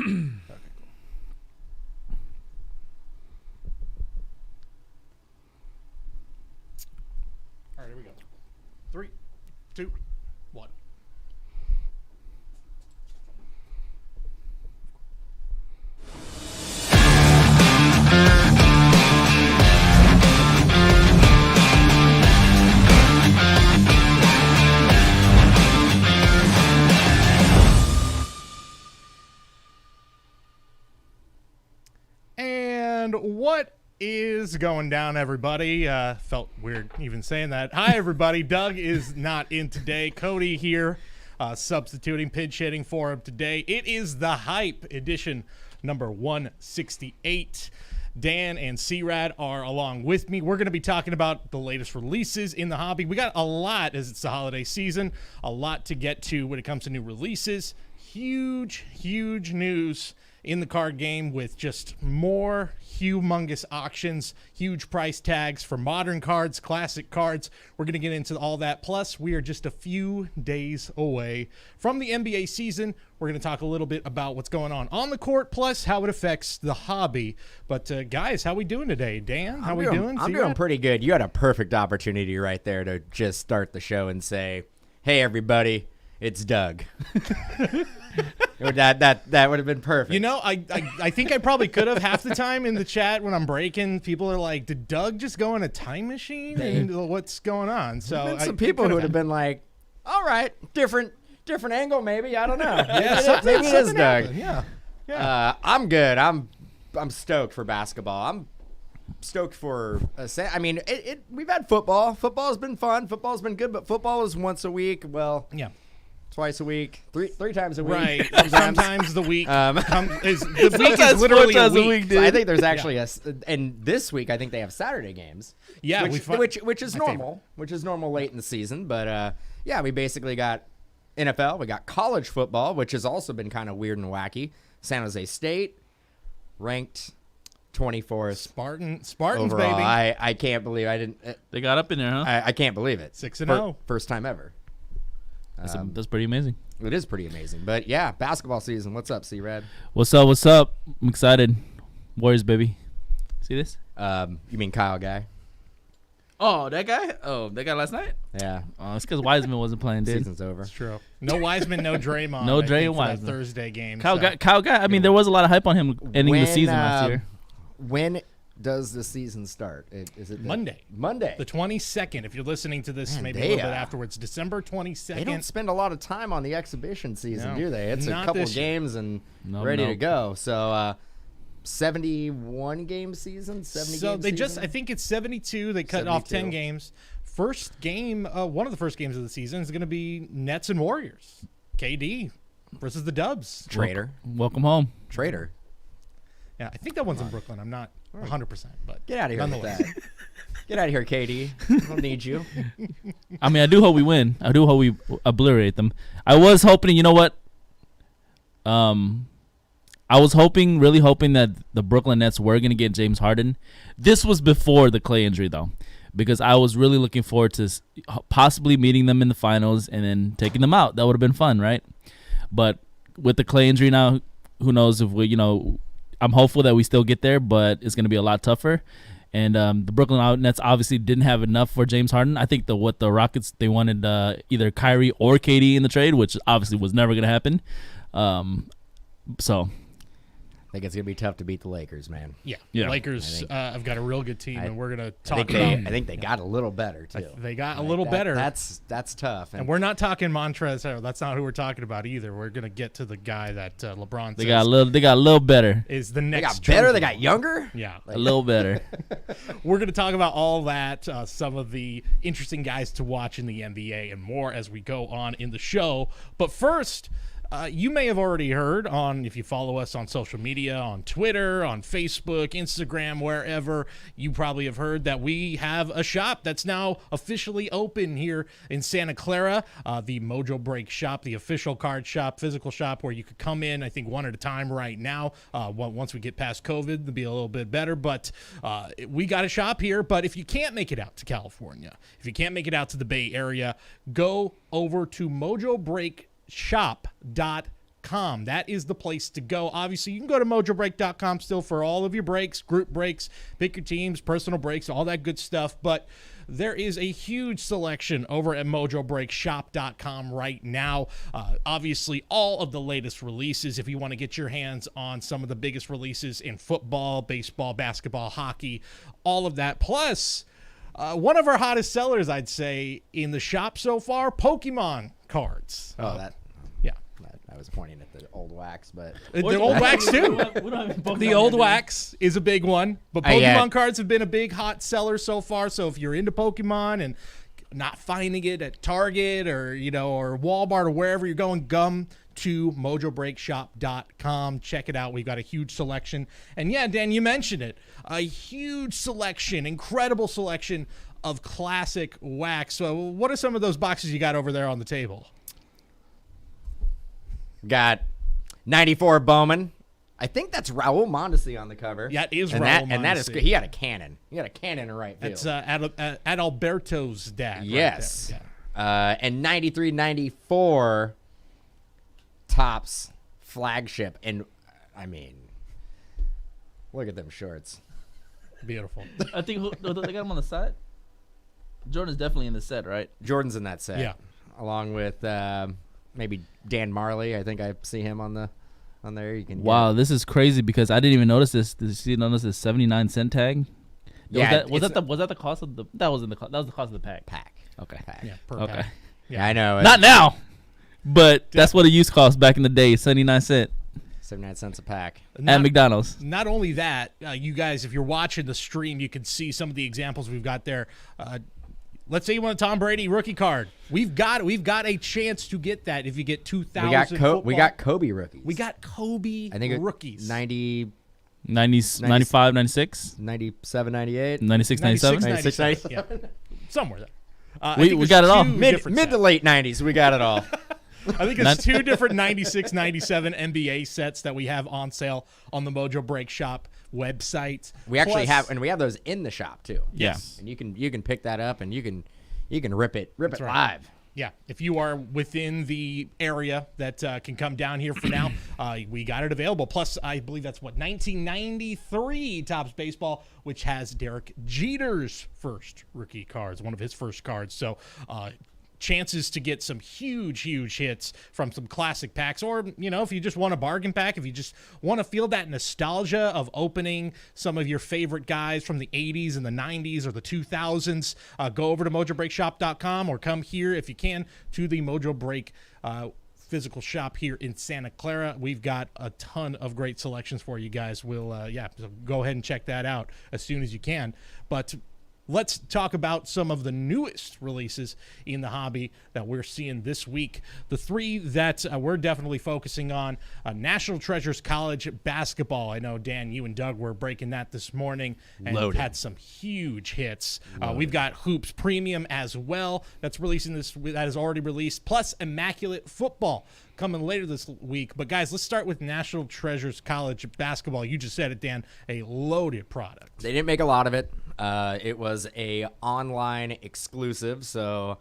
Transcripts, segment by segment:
All right, here we go. 3, 2, 1. And what is going down, everybody? Felt weird even saying that. Hi, everybody. Doug is not in today. Cody here, substituting, pinch hitting for him today. It is the Hype edition number 168. Dan and C-Rad are along with me. We're going to be talking about the latest releases in the hobby. We got a lot as it's the holiday season, a lot to get to when it comes to new releases. Huge news in the card game with just more humongous auctions, huge price tags for modern cards, classic cards. We're going to get into all that. Plus, we are just a few days away from the NBA season. We're going to talk a little bit about what's going on the court, plus how it affects the hobby. But, guys, how we doing today? Dan, how we doing? I'm doing pretty good. You had a perfect opportunity right there to just start the show and say, hey, everybody, it's Doug. That would have been perfect. You know, I think I probably could have half the time in the chat when I'm breaking. People are like, did Doug just go in a time machine? And what's going on? So some people who would have been like, all right, different angle maybe. I don't know. Maybe it is Doug. Yeah. I'm good. I'm stoked for basketball. I'm stoked for we've had football. Football's been fun. Football's been good, but football is once a week. Well, yeah. Twice a week, three times a week. Right. Sometimes the week the week is literally a week. So I think there's actually and this week I think they have Saturday games. Yeah, which is normal. Which is normal late in the season. But we basically got NFL. We got college football, which has also been kind of weird and wacky. San Jose State ranked 24th. Spartans, overall. baby. I can't believe I didn't. They got up in there, huh? I can't believe it. 6-0. First time ever. That's pretty amazing. It is pretty amazing. But, yeah, basketball season. What's up, C-Rad? What's up? I'm excited. Warriors, baby. See this? You mean Kyle Guy? Oh, that guy? Oh, that guy last night? Yeah. Oh, it's because Wiseman wasn't playing, dude. Season's over. It's true. No Wiseman, no Draymond. No Dre and for that Wiseman. Thursday game. Kyle Guy, I mean, there was a lot of hype on him ending the season last year. When does the season start? Is it Monday? The 22nd. If you're listening to this, maybe a little bit afterwards. December 22nd. They don't spend a lot of time on the exhibition season, do they? It's Not a couple this year. games and ready to go. So 71 game season. 70 So game they season? I think it's 72. They cut off 10 games. First game, one of the first games of the season is going to be Nets and Warriors. KD versus the Dubs. Traitor. Welcome home. Traitor. Yeah, I think that one's in Brooklyn. I'm not 100%, but Get out of here with nonetheless. that. Get out of here, KD. I don't need you. I mean, I do hope we win. I do hope we obliterate them. I was hoping, you know what? I was really hoping that the Brooklyn Nets were going to get James Harden. This was before the Clay injury, though, because I was really looking forward to possibly meeting them in the finals and then taking them out. That would have been fun, right? But with the Clay injury now, who knows if we, I'm hopeful that we still get there, but it's going to be a lot tougher. And the Brooklyn Nets obviously didn't have enough for James Harden. I think what the Rockets, they wanted either Kyrie or KD in the trade, which obviously was never going to happen. So I think it's going to be tough to beat the Lakers, man. Yeah. Yeah. Lakers have got a real good team, and we're going to talk about I think they got a little better, too. They got a little better. That's tough. And we're not talking Montrezl Harrell. That's not who we're talking about either. We're going to get to the guy that LeBron they says got a little better. is the They next got better? trophy. They got younger? Yeah. A little better. We're going to talk about all that, some of the interesting guys to watch in the NBA and more as we go on in the show. But first, you may have already heard if you follow us on social media, on Twitter, on Facebook, Instagram, wherever, you probably have heard that we have a shop that's now officially open here in Santa Clara, the Mojobreak shop, the official card shop, physical shop where you could come in, I think, one at a time right now. Once we get past COVID, it'll be a little bit better, but we got a shop here. But if you can't make it out to California, if you can't make it out to the Bay Area, go over to Mojobreak shop.com That is the place to go. Obviously, you can go to Mojobreak.com still for all of your breaks, group breaks, pick your teams, personal breaks, all that good stuff. But there is a huge selection over at MojobreakShop.com right now. Obviously, all of the latest releases, if you want to get your hands on some of the biggest releases in football, baseball, basketball, hockey, all of that. Plus, one of our hottest sellers, I'd say, in the shop so far, Pokemon cards. Yeah. I was pointing at the old wax, but The old wax, too. We don't have Pokemon The old today. wax is a big one, but Pokemon yeah. cards have been a big hot seller so far. So if you're into Pokemon and not finding it at Target or Walmart or wherever you're going, come to mojobreakshop.com. Check it out. We've got a huge selection. And yeah, Dan, you mentioned it. A huge selection, incredible selection of classic wax. So what are some of those boxes you got over there on the table? got 94 Bowman. I think that's Raul Mondesi on the cover. Yeah, it is and Raul and that is Mondesi. good. He had a cannon. He had a cannon in right field. That's Adalberto's dad. Yes. Right there. Yeah. And 93-94 Topps flagship. And, I mean, look at them shorts. Beautiful. I think they got him on the side. Jordan's definitely in the set, right? Jordan's in that set. Yeah. Along with maybe Dan Marley. I think I see him on there. You can Wow, this is crazy because I didn't even notice this. Did you notice this 79-cent tag? Yeah, was that the cost of the? That was the cost of the pack. pack. Okay. Pack. Yeah, per Okay. pack. Yeah, I know. Not now, but that's what it used to cost back in the day. 79 cents 79 cents a pack. at McDonald's. Not only that, you guys, if you're watching the stream, you can see some of the examples we've got there. Let's say you want a Tom Brady rookie card. We've got a chance to get that if you get 2,000. We got Kobe rookies. We got Kobe I think rookies. 90, 95, 96, 97, 98. 96, 97. 96, 97. Yeah. Somewhere there. I We think got there's it all. two Mid different to sets. late 90s. We got it all. I think it's two different 96, 97 NBA sets that we have on sale on the Mojo Break Shop website. We actually Plus- have those in the shop too. Yes. And you can pick that up and you can rip it right. live. Yeah, if you are within the area that can come down here for now, we got it available. Plus, I believe that's 1993 Topps Baseball, which has Derek Jeter's first rookie cards, one of his first cards. So, chances to get some huge hits from some classic packs, or if you just want a bargain pack, if you just want to feel that nostalgia of opening some of your favorite guys from the 80s and the 90s or the 2000s, go over to mojobreakshop.com or come here if you can to the Mojo Break physical shop here in Santa Clara. We've got a ton of great selections for you guys. We'll so go ahead and check that out as soon as you can. But let's talk about some of the newest releases in the hobby that we're seeing this week. The three that we're definitely focusing on, National Treasures College Basketball. I know, Dan, you and Doug were breaking that this morning and had some huge hits. We've got Hoops Premium as well that is already released, plus Immaculate Football coming later this week. But guys, let's start with National Treasures College Basketball. You just said it, Dan, a loaded product. They didn't make a lot of it. It was a online exclusive, so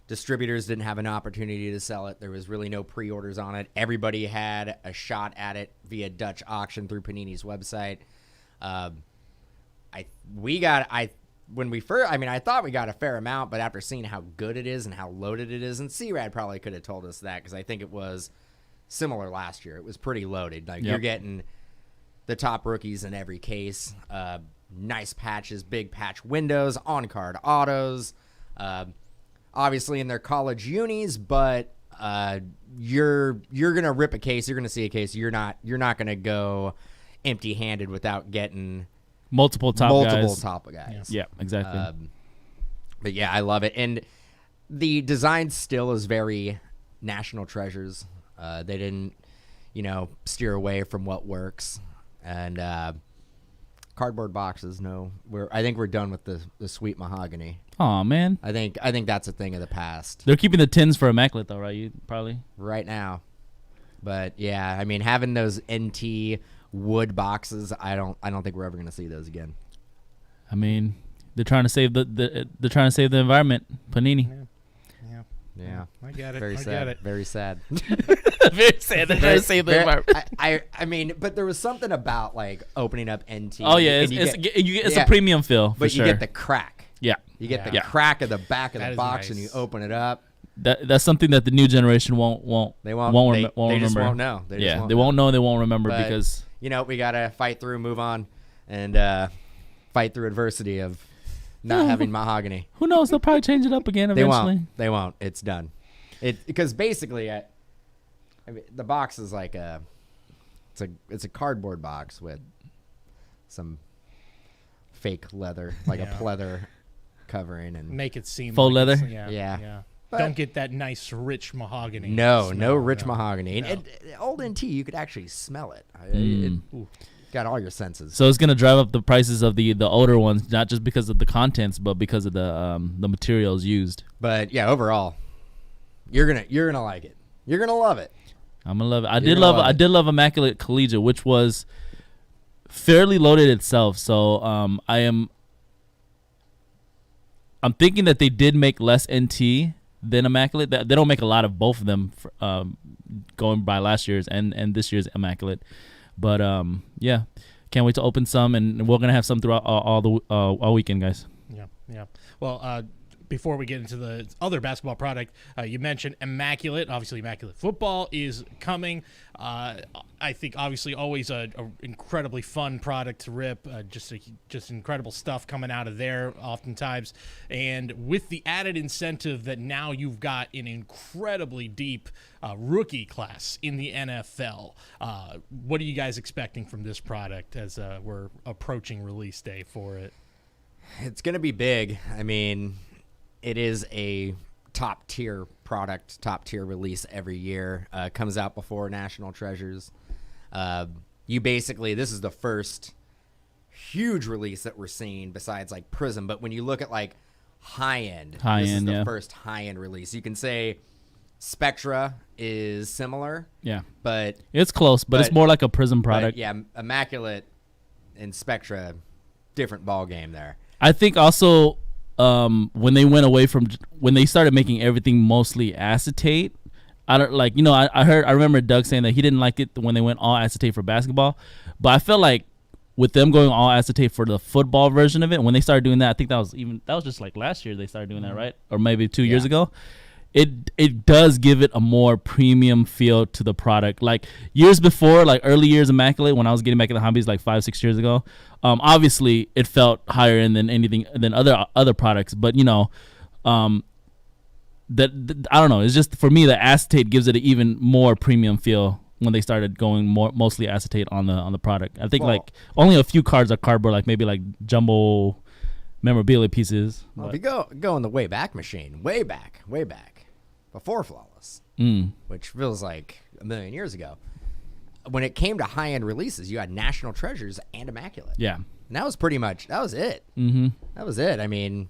distributors didn't have an opportunity to sell it. There was really no pre-orders on it. Everybody had a shot at it via Dutch auction through Panini's website. I thought we got a fair amount, but after seeing how good it is and how loaded it is, and C-Rad probably could have told us that because I think it was similar last year. It was pretty loaded. Like You're getting the top rookies in every case. Nice patches, big patch windows, on-card autos, obviously in their college unis, but you're gonna rip a case. You're gonna see a case. You're not gonna go empty-handed without getting multiple top guys. Yeah, exactly. But yeah, I love it, and the design still is very National Treasures. They didn't, steer away from what works, and cardboard boxes. No, I think we're done with the sweet mahogany. Oh man, I think that's a thing of the past. They're keeping the tins for Immaculate though, right? You probably right now. But yeah, I mean, having those NT wood boxes, I don't think we're ever going to see those again. I mean, they're trying to save the environment. Panini. Yeah. I get it. Very I sad. get it. Very sad. Very sad. Very sad. I mean, but there was something about like opening up NT. Oh yeah, and it's a premium feel. But sure. you get the crack. Yeah. You get the Yeah. crack of the back of That the is box, nice. and you open it up. That's something that the new generation won't They remember. just won't know. They won't know. They won't remember But, because you know, we gotta fight through, move on, and fight through adversity of not having mahogany. who knows? They'll probably change it up again eventually. They won't. It's done. Because basically, I mean, the box is like it's a cardboard box with some fake leather, like a pleather covering, and Make it seem Faux like it's- leather? Yeah. But- Don't get that nice rich mahogany. no smell, rich no. mahogany. No. And old NT, you could actually smell it. Mm. It got all your senses. So it's gonna drive up the prices of the older ones, not just because of the contents, but because of the materials used. But yeah, overall, you're gonna like it. You're gonna love it. I'm gonna love it. I You're did gonna love love it. Immaculate Collegiate, which was fairly loaded itself. So I'm thinking that they did make less NT than Immaculate. They don't make a lot of both of them going by last year's and this year's Immaculate. But yeah, can't wait to open some, and we're gonna have some throughout all weekend, guys. Yeah. Well, before we get into the other basketball product, you mentioned Immaculate. Obviously, Immaculate football is coming. I think obviously always a incredibly fun product to rip. Just incredible stuff coming out of there oftentimes. And with the added incentive that now you've got an incredibly deep rookie class in the NFL, what are you guys expecting from this product as we're approaching release day for it? It's gonna be big. I mean, it is a top tier product, top tier release every year. Comes out before National Treasures. This is the first huge release that we're seeing besides like Prism. But when you look at like high end, this is the first high end release. You can say Spectra is similar. Yeah, but it's close, but it's more like a Prism product. Yeah, Immaculate and Spectra, different ball game there. I think also when they started making everything mostly acetate, I remember Doug saying that he didn't like it when they went all acetate for basketball, but I felt like with them going all acetate for the football version of it, when they started doing that, I think that was just like last year they started doing that, right? Or maybe 2 years ago. It does give it a more premium feel to the product. Like years before, like early years Immaculate, when I was getting back into hobbies like 5-6 years ago, obviously it felt higher end than other products. But I don't know. It's just for me the acetate gives it an even more premium feel when they started going mostly acetate on the product. I think like only a few cards are cardboard, like maybe like jumbo memorabilia pieces. Well, if you go in the way back machine, way back, before Flawless, which feels like a million years ago, when it came to high-end releases, you had National Treasures and Immaculate. Yeah. And that was pretty much, that was it. Mm-hmm. That was it. I mean,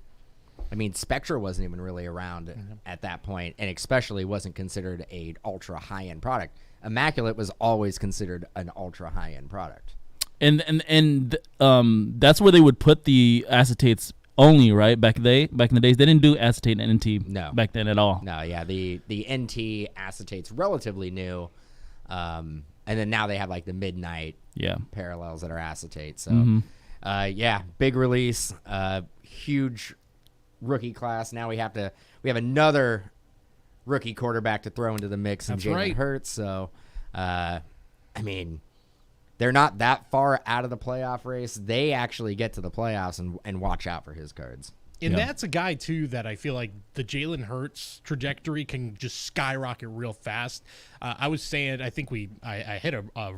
Spectra wasn't even really around at that point, and especially wasn't considered a ultra high-end product. Immaculate was always considered an ultra high-end product. And that's where they would put the acetates only, right? Back in the days, they didn't do acetate and NT back then at all. No, yeah, the NT acetate's relatively new, and then now they have like the midnight parallels that are acetate. So, big release, huge rookie class. Now we have another rookie quarterback to throw into the mix, and Jalen Hurts. So, they're not that far out of the playoff race. They actually get to the playoffs and watch out for his cards. And that's a guy, too, that I feel like the Jalen Hurts trajectory can just skyrocket real fast. I was saying, I think I hit a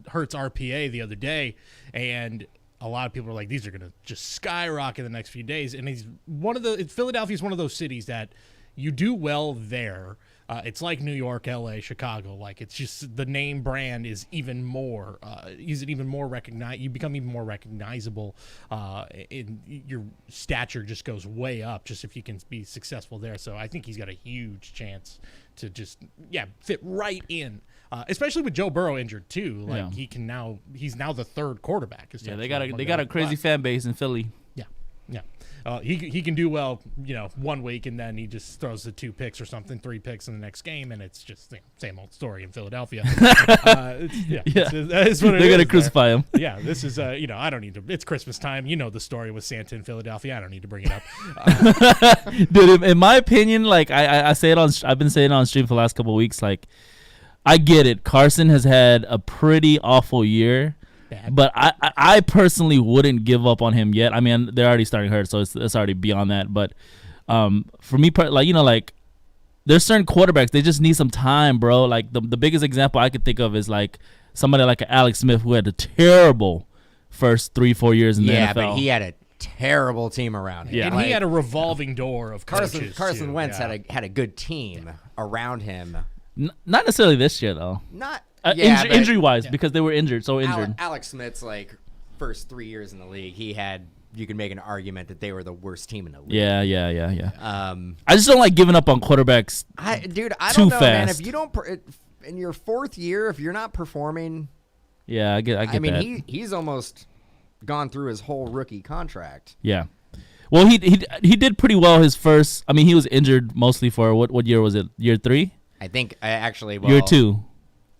Hurts RPA the other day, and a lot of people are like, these are going to just skyrocket in the next few days. And Philadelphia's one of those cities that you do well there. It's like New York, LA, Chicago. Like it's just the name brand is even more. You become even more recognizable. In your stature just goes way up just if you can be successful there. So I think he's got a huge chance to just fit right in. Especially with Joe Burrow injured too. Like he's now the third quarterback. Yeah, they got a crazy fan base in Philly. Yeah. he can do well, 1 week, and then he just throws the 2 picks or something, 3 picks in the next game, and it's just the same old story in Philadelphia. It's what they're gonna crucify him. Yeah, this is I don't need to. It's Christmas time. You know the story with Santa in Philadelphia. I don't need to bring it up. Dude, in my opinion, like I've been saying it on stream for the last couple of weeks, like I get it. Carson has had a pretty awful year. Bad. But I personally wouldn't give up on him yet. I mean, they're already starting hurt, so it's already beyond that. But for me, like there's certain quarterbacks, they just need some time, bro. Like the biggest example I could think of is like somebody like Alex Smith, who had a terrible first 3-4 years in the NFL. Yeah, but he had a terrible team around him. Yeah, and he had a revolving door of coaches. Carson Wentz had a good team around him. Not necessarily this year though. Not. Injury wise, because they were injured. Alex Smith's like first 3 years in the league, you can make an argument that they were the worst team in the league. Yeah. I just don't like giving up on quarterbacks. I don't too know, fast. man. If you don't in your 4th year, if you're not performing, yeah, I get. I mean, that. he's almost gone through his whole rookie contract. Yeah. Well, he did pretty well his first. I mean, he was injured mostly for what year was it? Year 3? I think actually year 2.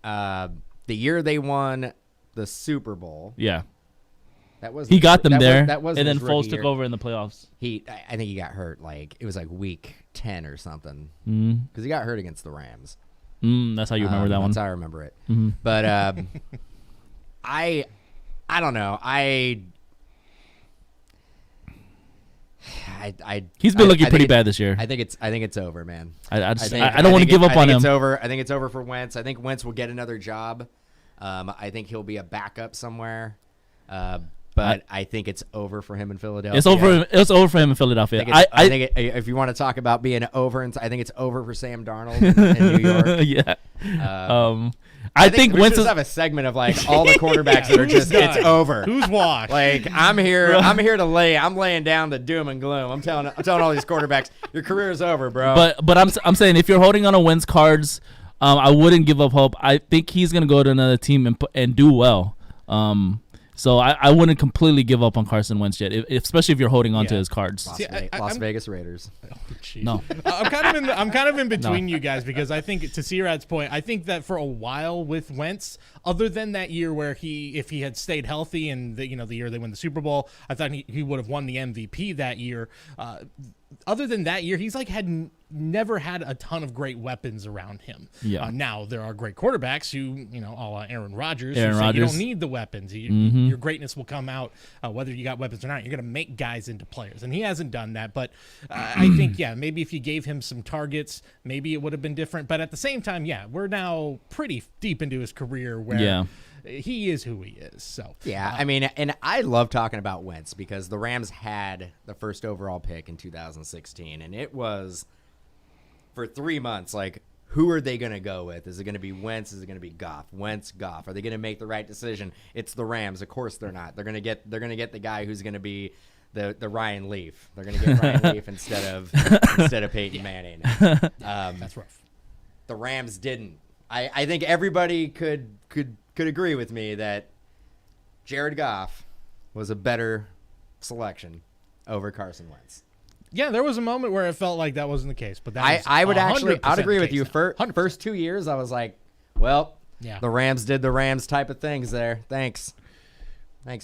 The year they won the Super Bowl. Yeah. He got them there, that was and then his Foles rookie took year. over in the playoffs. I think he got hurt. Like it was like week 10 or something. Because he got hurt against the Rams. That's how you remember that one. That's how I remember it. Mm-hmm. But I don't know. He's been looking pretty bad this year. I think it's over, man. I don't want to give up on him. It's over. I think it's over for Wentz. I think Wentz will get another job. I think he'll be a backup somewhere. But I think it's over for him in Philadelphia. It's over for him in Philadelphia. I think if you want to talk about being over, I think it's over for Sam Darnold in New York. Yeah. I think we Wentz should have a segment of like all the quarterbacks that are just it's over. Who's washed? Like I'm here to I'm laying down the doom and gloom. I'm telling all these quarterbacks, your career is over, bro. But I'm saying if you're holding on to Wentz cards, I wouldn't give up hope. I think he's gonna go to another team and do well. So I wouldn't completely give up on Carson Wentz yet, especially if you're holding on to his cards. Las Vegas Raiders. Oh, no, I'm kind of in between you guys because I think to C-Rad's point, I think that for a while with Wentz, other than that year where if he had stayed healthy and the year they win the Super Bowl, I thought he would have won the MVP that year. Other than that year, he's like never had a ton of great weapons around him. Yeah. Now there are great quarterbacks who, a la Aaron Rodgers, you don't need the weapons. Your greatness will come out whether you got weapons or not. You're going to make guys into players, and he hasn't done that. But I think, maybe if you gave him some targets, maybe it would have been different. But at the same time, we're now pretty deep into his career where he is who he is. So I mean, and I love talking about Wentz because the Rams had the first overall pick in 2016, and it was for 3 months like, who are they going to go with? Is it going to be Wentz? Is it going to be Goff? Wentz, Goff. Are they going to make the right decision? It's the Rams. Of course they're not. They're going to get the guy who's going to be the Ryan Leaf. They're going to get Ryan Leaf instead of Peyton Manning. That's rough. The Rams didn't. I think everybody could agree with me that Jared Goff was a better selection over Carson Wentz. Yeah, there was a moment where it felt like that wasn't the case, but I'd agree with you. First 2 years, I was like, well, the Rams did the Rams type of things there. Thanks,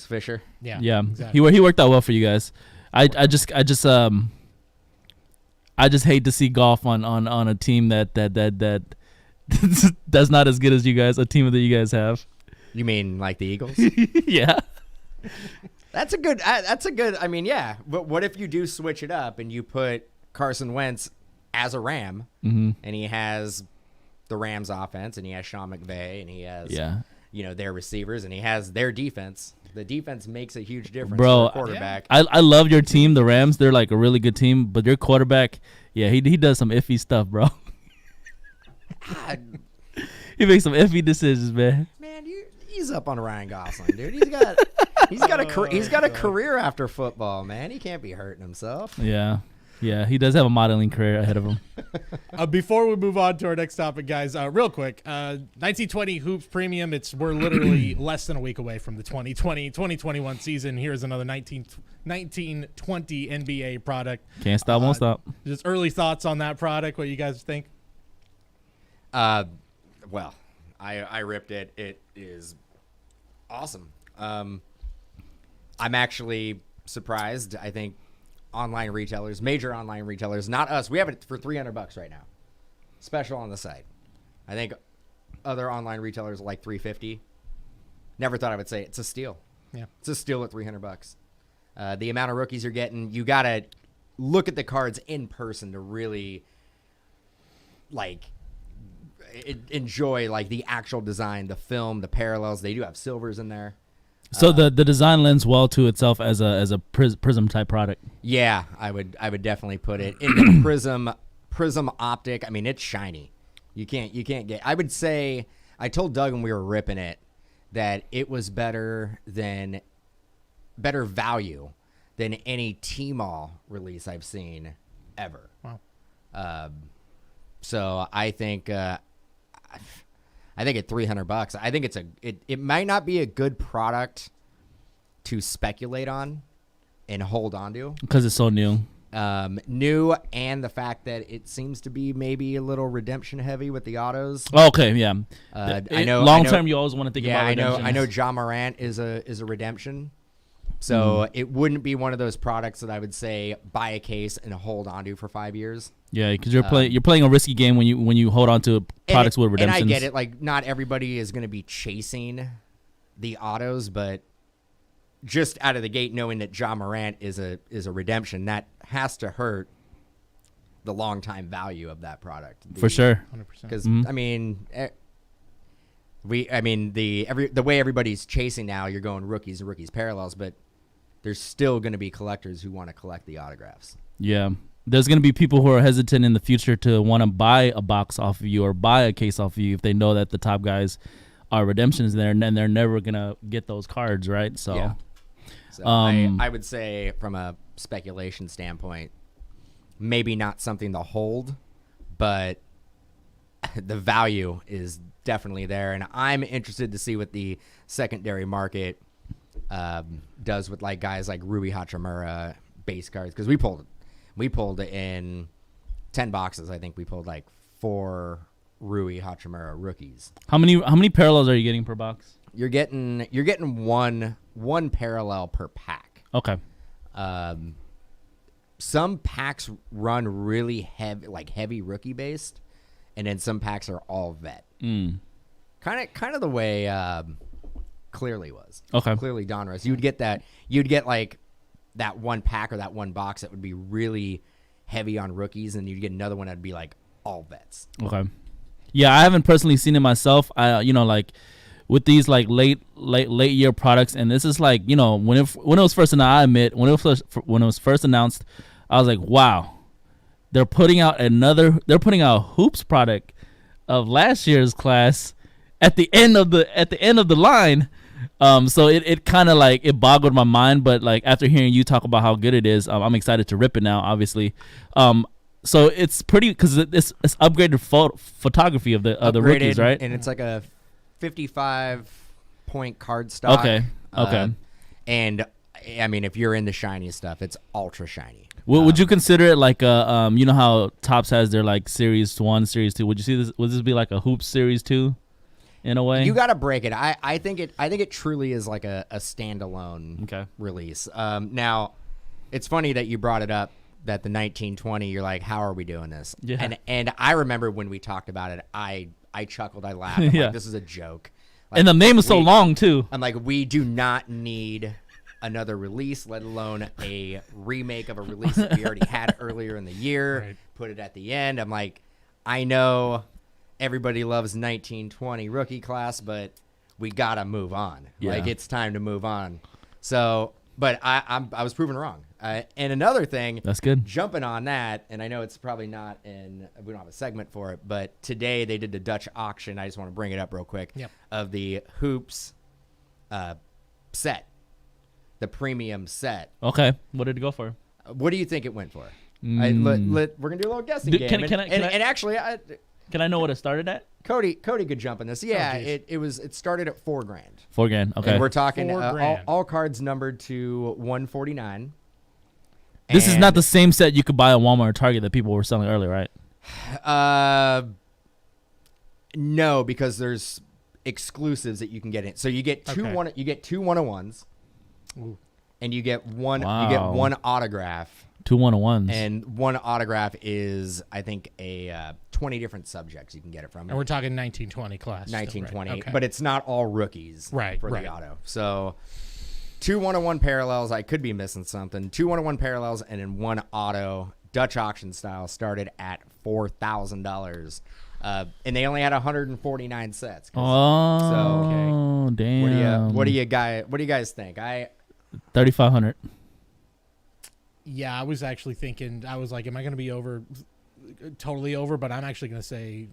Fisher. Yeah. Exactly. He worked out well for you guys. I just hate to see Goff on a team that that's not as good as you guys. A team that you guys have. You mean like the Eagles? Yeah. That's a good. I mean, yeah. But what if you do switch it up and you put Carson Wentz as a Ram, and he has the Rams offense, and he has Sean McVay, and he has their receivers, and he has their defense. The defense makes a huge difference for a quarterback. I love your team, the Rams. They're like a really good team, but your quarterback, he does some iffy stuff, bro. He makes some iffy decisions, man. Man, he's up on Ryan Gosling, dude. He's got a career after football, man. He can't be hurting himself. Yeah. Yeah, he does have a modeling career ahead of him. Before we move on to our next topic, guys, real quick, 1920 Hoops Premium, we're literally less than a week away from the 2020-2021 season. Here's another 1920 NBA product. Can't stop, won't stop. Just early thoughts on that product, what you guys think? Well, I ripped it. It is awesome. I'm actually surprised. I think online retailers, major online retailers, not us. We have it for $300 right now, special on the site. I think other online retailers are like $350. Never thought I would say it. It's a steal. Yeah, it's a steal at $300. The amount of rookies you're getting, you gotta look at the cards in person to really enjoy the actual design, the film, the parallels. They do have silvers in there. So the design lends well to itself as a prism type product. Yeah, I would definitely put it in the prism optic. I mean, it's shiny. You can't get. I would say, I told Doug when we were ripping it that it was better value than any Tmall release I've seen ever. Wow. So I think at $300, I think it might not be a good product to speculate on and hold on to because it's so new. New, and the fact that it seems to be maybe a little redemption heavy with the autos. Okay, yeah. I know long term you always want to think about redemption. I know John Morant is a redemption. So it wouldn't be one of those products that I would say buy a case and hold on to for 5 years. Yeah, because you're playing a risky game when you hold on to products with redemptions. And I get it. Like, not everybody is going to be chasing the autos, but just out of the gate, knowing that John Morant is a redemption, that has to hurt the long time value of that product. For sure, 100%. Because I mean, the way everybody's chasing now, you're going rookies and rookies parallels, but there's still going to be collectors who want to collect the autographs. Yeah. There's going to be people who are hesitant in the future to want to buy a box off of you or buy a case off of you if they know that the top guys are redemptions there, and then they're never going to get those cards, right? So, yeah. So I would say from a speculation standpoint, maybe not something to hold, but the value is definitely there. And I'm interested to see what the secondary market does with guys like Rui Hachimura base cards, because we pulled in 10 boxes. I think we pulled 4 Rui Hachimura rookies. How many parallels are you getting per box? You're getting one parallel per pack. Okay. Some packs run really heavy rookie based, and then some packs are all vet. Kind of the way Clearly was. Okay. Clearly Donruss. You'd get that that one pack or that one box that would be really heavy on rookies, and you'd get another one that'd be all vets. Okay. Yeah, I haven't personally seen it myself. With these late year products, and this is when it was first announced, I admit when it was first announced, I was like, wow, they're putting out a hoops product of last year's class at the end of the line. So it kind of it boggled my mind, but after hearing you talk about how good it is, I'm excited to rip it now, obviously. So it's pretty, because it's upgraded photography of the rookies, right? And it's a 55-point card stock. Okay. And I mean, if you're into shiny stuff, it's ultra shiny. Would you consider it a you know how Topps has their Series 1, Series 2? Would you see this? Would this be a Hoops Series 2? In a way, you got to break it. I think it truly is a standalone release. Now, it's funny that you brought it up, that the 1920. You're like, how are we doing this? Yeah. And I remember when we talked about it, I chuckled, I laughed. I'm like, this is a joke. And the name is so long too. I'm like, we do not need another release, let alone a remake of a release that we already had earlier in the year. Right. Put it at the end. I'm like, I know everybody loves 1920 rookie class, but we gotta move on. Yeah. It's time to move on. So, but I was proven wrong. And another thing, that's good. Jumping on that, and I know it's probably not we don't have a segment for it, but today they did the Dutch auction. I just want to bring it up real quick. Yep. Of the hoops set, the premium set. Okay, what did it go for? What do you think it went for? We're gonna do a little guessing game. And actually, can I know what it started at? Cody could jump in this. Yeah, it started at $4,000. $4,000. Okay. And we're talking $4,000. all cards numbered to 149. This is not the same set you could buy at Walmart or Target that people were selling earlier, right? No, because there's exclusives that you can get in. So you get two two 101s, and you get one autograph. 2 101s. And one autograph is, I think, 20 different subjects you can get it from. And we're talking 1920 class. 1920, right? Okay. but it's not all rookies for the auto. So 2 101 parallels. I could be missing something. 2 101 parallels, and then one auto, Dutch auction style, started at $4,000. And they only had 149 sets. Oh, damn. What do you guys think? 3,500. Yeah, I was actually thinking. I was like, am I going to be totally over? But I'm actually going to say.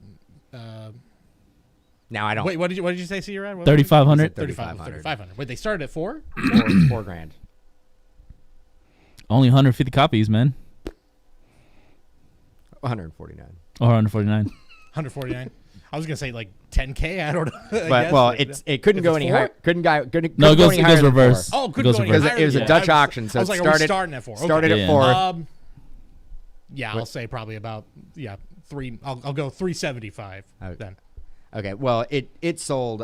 Now I don't. Wait, what did you say? See, you're at 3,500. 3,500. Wait, they started at $4,000. $4,000. Only 150 copies, man. 149. Or 149. 149. I was gonna say like 10K. I don't know. But it couldn't go any higher. Couldn't go it goes reverse. Oh, couldn't go any higher. Because it was a Dutch auction, so I was it like, started starting at 4. Okay. Started at 4. Yeah, I'll say probably about 3. I'll go 375 then. Okay. Well, it sold.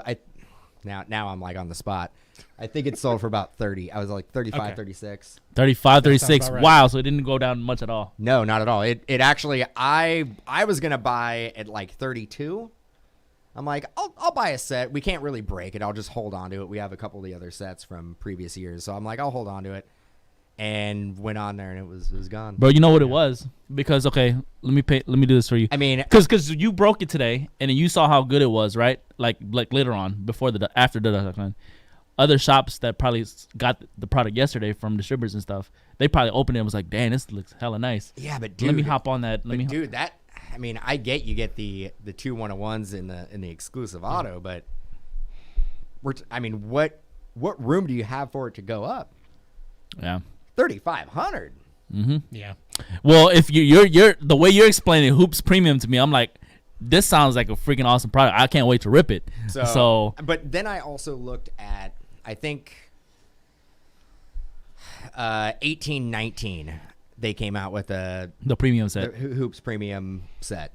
Now I'm like on the spot. I think it sold for about 30. I was like 35, 36. 35, 36. Right. Wow, so it didn't go down much at all. No, not at all. It actually, I was gonna buy at like 32. I'm like, I'll buy a set. We can't really break it. I'll just hold on to it. We have a couple of the other sets from previous years, so I'm like, I'll hold on to it. And went on there, and it was gone. Bro, you know what it was? Because let me do this for you. I mean, because you broke it today, and then you saw how good it was, right? Like later on, after the deadline. Other shops that probably got the product yesterday from distributors and stuff, they probably opened it and was like, "Damn, this looks hella nice." Yeah, but dude, let me hop on that. I mean, I get you get the 2 101s in the exclusive auto, but what room do you have for it to go up? Yeah, 3,500. Mm-hmm. Yeah. Well, if you're the way you're explaining Hoops Premium to me, I'm like, this sounds like a freaking awesome product. I can't wait to rip it. So but then I also looked at, I think, 18-19. They came out with the premium set, the Hoops Premium set.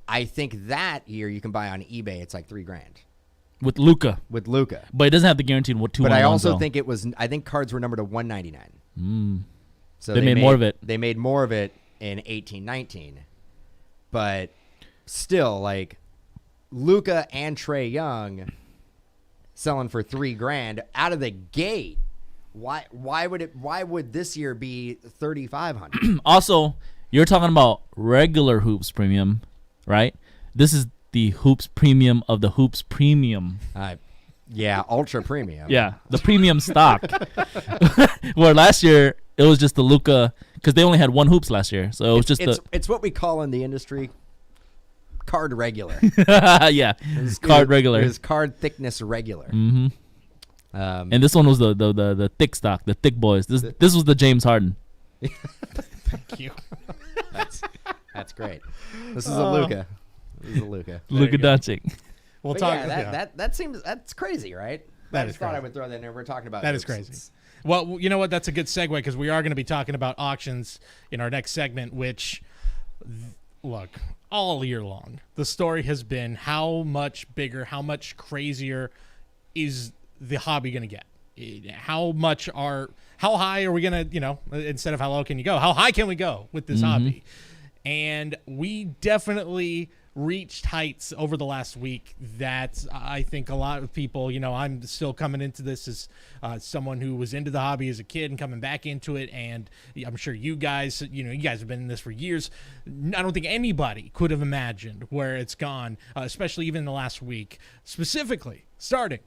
I think that year you can buy on eBay. It's like $3,000 with Luka. But it doesn't have the guaranteed 2. But I also think it was. I think cards were numbered to 199. So they made more of it. They made more of it in 18-19. But still, like, Luka and Trae Young selling for $3,000 out of the gate. Why would this year be 3,500? Also, you're talking about regular Hoops Premium, right? This is the Hoops Premium of the Hoops Premium. Yeah, ultra premium. Yeah, the premium stock. Where last year it was just the Luka, because they only had one Hoops last year, so it was it's what we call in the industry card regular. Yeah, card regular. It was card thickness regular. Mm-hmm. And this one was the thick stock, the thick boys. This was the James Harden. Thank you. That's great. This is a Luka. Luka Doncic. We'll but talk. Yeah, that's crazy, right? That I is just thought crazy. I would throw that in there. We're talking about that is crazy. Well, you know what? That's a good segue because we are going to be talking about auctions in our next segment. Which, look, all year long, the story has been how much bigger, how much crazier is the hobby going to get? How high are we going to, instead of how low can you go, how high can we go with this hobby? And we definitely reached heights over the last week that I think a lot of people, I'm still coming into this as someone who was into the hobby as a kid and coming back into it. And I'm sure you guys, you guys have been in this for years. I don't think anybody could have imagined where it's gone, especially even in the last week, specifically starting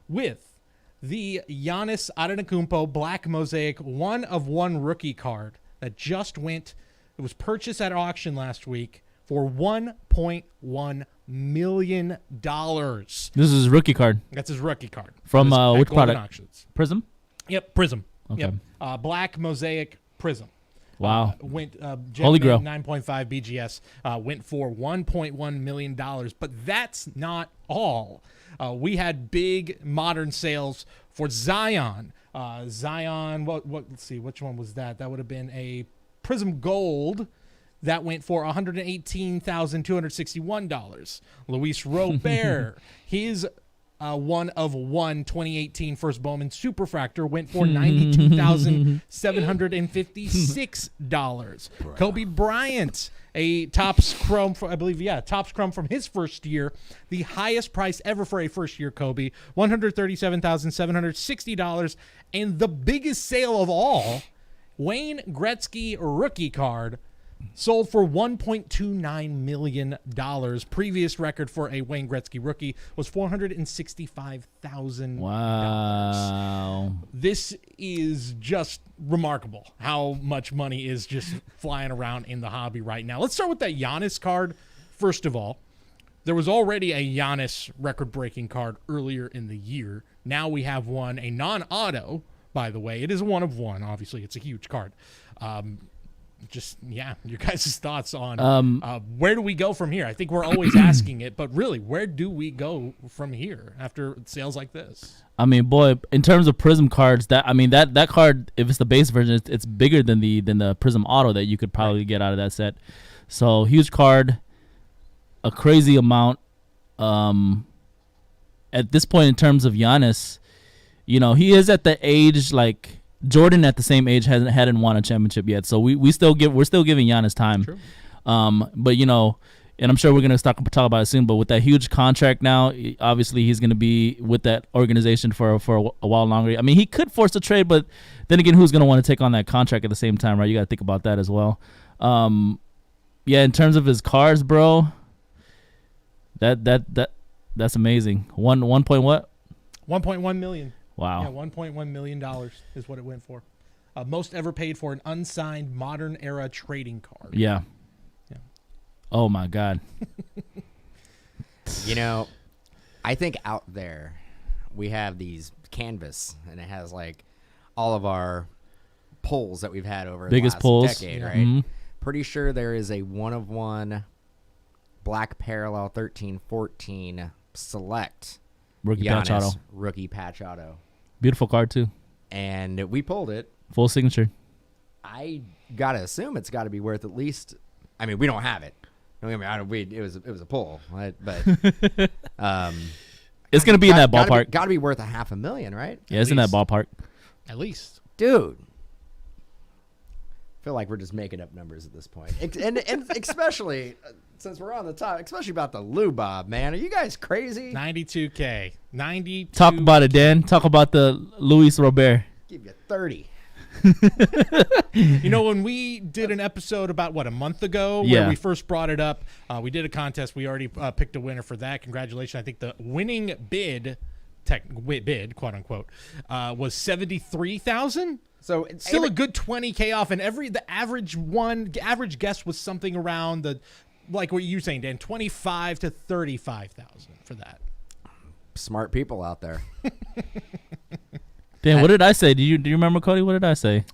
with the Giannis Antetokounmpo Black Mosaic 1-of-1 rookie card that just went. It was purchased at auction last week for $1.1 million. This is his rookie card. That's his rookie card. From which product? Auctions. Prism? Yep, Prism. Okay. Yep. Black Mosaic Prism. Wow. Went Holy Grail. 9.5 BGS went for $1.1 million. But that's not all. We had big modern sales for Zion. Zion, let's see, which one was that? That would have been a Prism Gold. That went for $118,261. Luis Robert, his one of one 2018 first Bowman Superfractor went for $92,756. Kobe Bryant, a Topps Chrome, Topps Chrome from his first year, the highest price ever for a first year Kobe, $137,760. And the biggest sale of all, Wayne Gretzky rookie card, sold for $1.29 million. Previous record for a Wayne Gretzky rookie was $465,000. Wow. This is just remarkable how much money is just flying around in the hobby right now. Let's start with that Giannis card. First of all, there was already a Giannis record-breaking card earlier in the year. Now we have one, a non-auto, by the way. It is a one of one. Obviously, it's a huge card. Your guys' thoughts on where do we go from here? I think we're always asking it, but really, where do we go from here after sales like this? I mean, boy, in terms of Prism cards, that card, if it's the base version, it's bigger than the Prism Auto that you could probably get out of that set. So huge card, a crazy amount. At this point, in terms of Giannis, he is at the age like Jordan at the same age hadn't won a championship yet, so we're still giving Giannis time. True. But and I'm sure we're gonna talk about it soon. But with that huge contract now, obviously he's gonna be with that organization for a while longer. I mean, he could force a trade, but then again, who's gonna want to take on that contract at the same time, right? You got to think about that as well. In terms of his cars, bro, that's amazing. 1.1 million. Wow. Yeah, $1.1 million is what it went for. Most ever paid for an unsigned modern era trading card. Yeah. Oh my God. I think out there we have these canvas, and it has like all of our pulls that we've had over biggest the last pulls, decade, yeah. right? Mm-hmm. Pretty sure there is a one of one black parallel 13-14 select Rookie Giannis patch auto. rookie patch auto. Beautiful card too. And we pulled it. Full signature. I gotta assume it's got to be worth at least. I mean, we don't have it. Don't get me wrong, it was a pull, right? But it's gonna be in that ballpark. Got to be worth $500,000, right? Yeah, it's in that ballpark. At least, dude. I feel like we're just making up numbers at this point, and especially since we're on the top, especially about the Lou Bob, man. Are you guys crazy? 92K. 92. Talk about it, Dan. Talk about the Luis Robert. Give you 30. When we did an episode about a month ago where we first brought it up, we did a contest. We already picked a winner for that. Congratulations. I think the winning bid, quote unquote, was 73,000. So it's still a good 20K off, and the average guess was something around like what you're saying, Dan, 25 to 35,000 for that. Smart people out there. Dan, what did I say? Do you remember, Cody? What did I say?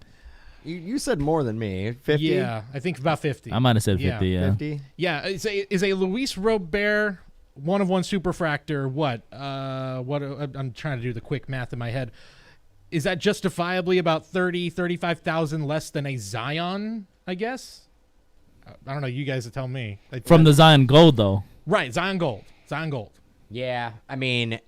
You said more than me. 50? Yeah, I think about 50. I might have said 50, yeah. 50? Yeah, is a Luis Robert one of one superfractor what? I'm trying to do the quick math in my head. Is that justifiably about 35,000 less than a Zion, I guess? I don't know. You guys tell me. From the Zion Gold, though. Right, Zion Gold. Yeah, I mean,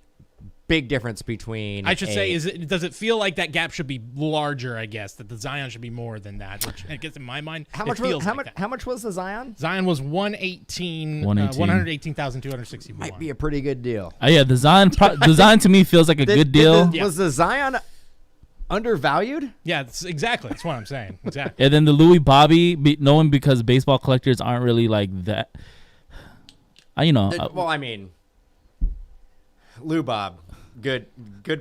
big difference between. I should say, does it feel like that gap should be larger? I guess that the Zion should be more than that. Which I guess in my mind, how much was the Zion? Zion was 118,261. Might be a pretty good deal. Yeah, the Zion to me feels like a good deal. Was the Zion undervalued? Yeah, exactly. That's what I'm saying. Exactly. And then the Louis Bobby, knowing because baseball collectors aren't really like that. Well, I mean, Lou Bob, good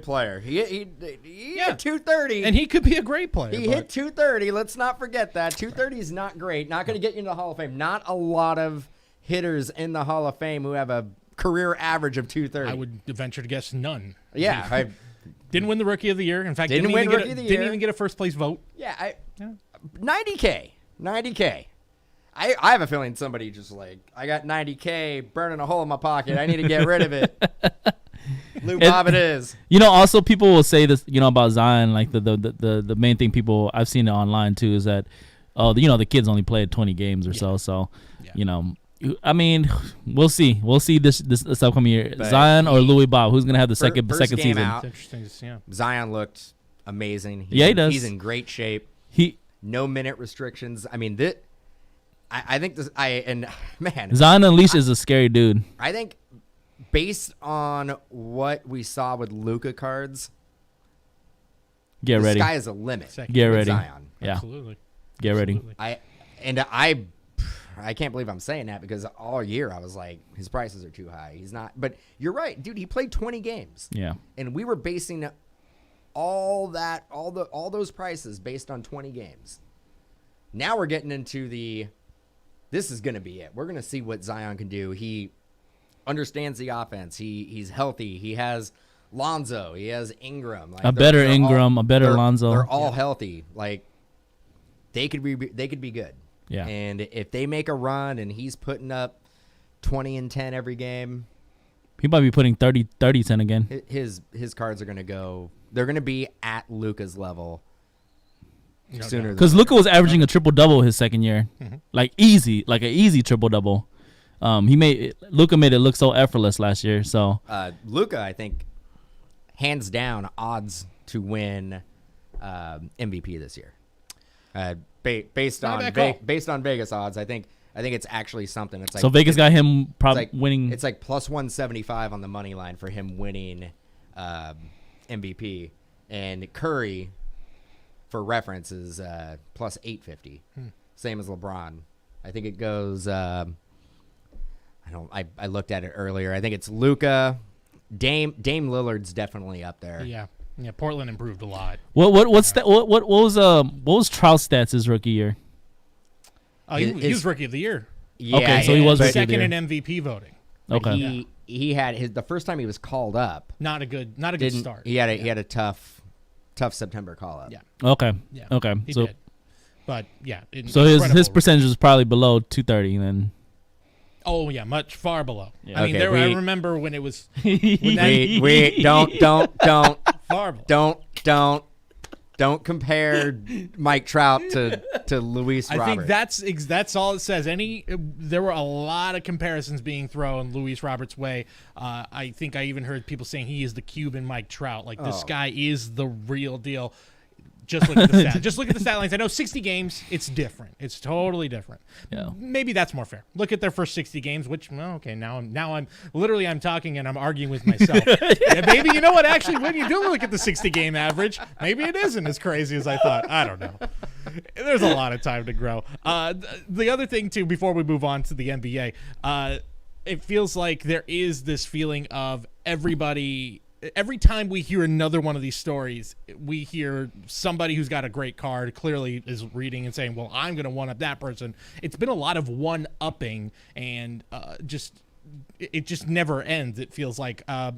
player. He hit 230, and he could be a great player. He hit 230. Let's not forget that 230 is not great. Not going to get you into the Hall of Fame. Not a lot of hitters in the Hall of Fame who have a career average of 230. I would venture to guess none. Yeah, didn't win the Rookie of the Year. In fact, didn't even get a first place vote. Yeah, 90K. 90K. I have a feeling somebody just like, I got 90K burning a hole in my pocket. I need to get rid of it. Lou Bob it is. Also people will say this, about Zion, like the main thing people, I've seen it online too, is that, the kids only played 20 games or so, I mean, we'll see. We'll see this upcoming year. But Zion or Louis Bob, who's going to have the second season? Out, it's interesting to see. Zion looked amazing. He does. He's in great shape. No minute restrictions. I mean, I think this. Man, Zion Unleashed is a scary dude. I think based on what we saw with Luka cards, get ready. The sky is the limit. Get ready. Zion. Yeah, absolutely. Get ready. I can't believe I'm saying that because all year I was like, his prices are too high. He's not. But you're right, dude. He played 20 games. Yeah, and we were basing all those prices based on 20 games. Now we're getting into this is going to be it. We're going to see what Zion can do. He understands the offense. He's healthy. He has Lonzo. He has Ingram. Like a better Ingram, a better Lonzo. They're all healthy. Like they could be good. Yeah. And if they make a run and he's putting up 20 and 10 every game, he might be putting 30-10 again. His cards are going to go. They're going to be at Luka's level sooner. Because Luka was averaging a triple-double his second year, like an easy triple-double. Luka made it look so effortless last year. So Luka, I think, hands down, odds to win MVP this year. Based on Vegas odds, I think it's actually something. It's like, so Vegas got him probably winning. It's like plus 175 on the money line for him winning MVP, and Curry, for reference, is plus 850. Same as LeBron. I think it goes. I looked at it earlier. I think it's Luka. Dame Lillard's definitely up there. Yeah, Portland improved a lot. What was Trout's stats his rookie year? He was rookie of the year. Yeah, okay, so he was second in MVP voting. Okay, he had the first time he was called up. Not a good start. He had a tough September call up. Yeah. Okay. Yeah. Okay. He did. But yeah. So his percentage was probably below 230 then. Oh yeah, much far below. Yeah. I mean, I remember when it was. We don't far below. Don't compare Mike Trout to Luis Robert. I think that's all it says. There were a lot of comparisons being thrown Luis Robert's way. I think I even heard people saying he is the Cuban Mike Trout. Like this guy is the real deal. Just look at the stats. Just look at the stat lines. I know 60 games, it's different. It's totally different. Yeah. Maybe that's more fair. Look at their first 60 games, which now I'm talking and I'm arguing with myself. Yeah, maybe you know what? Actually, when you do look at the 60 game average, maybe it isn't as crazy as I thought. I don't know. There's a lot of time to grow. The other thing too, before we move on to the NBA, it feels like there is this feeling of everybody. Every time we hear another one of these stories, we hear somebody who's got a great card clearly is reading and saying, well, I'm going to one-up that person. It's been a lot of one-upping, and it just never ends, it feels like. I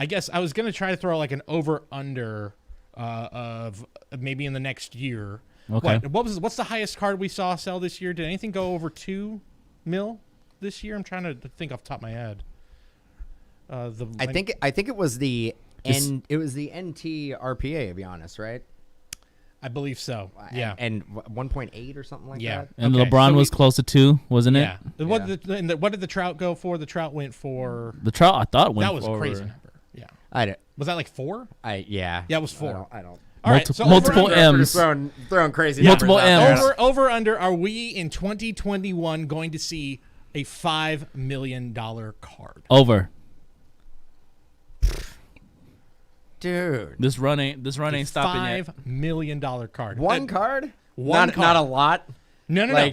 guess I was going to try to throw like an over-under of maybe in the next year. Okay. What's the highest card we saw sell this year? Did anything go over 2 mil this year? I'm trying to think off the top of my head. I think it was the NT RPA, to be honest, right? I believe so. Yeah, and 1.8 or something like that. And LeBron was close to 2, wasn't it? Yeah. What did the Trout go for? The Trout went for the Trout. I thought went that was for, a crazy number. Yeah, was that like 4? Yeah, it was 4. I don't. All right, so multiple M's. Throwing crazy multiple numbers M's. Over under. Are we in 2021 going to see a $5 million card? Over. Dude, this run ain't stopping yet. $5 million card. One card? One card. Not a lot. No. I'm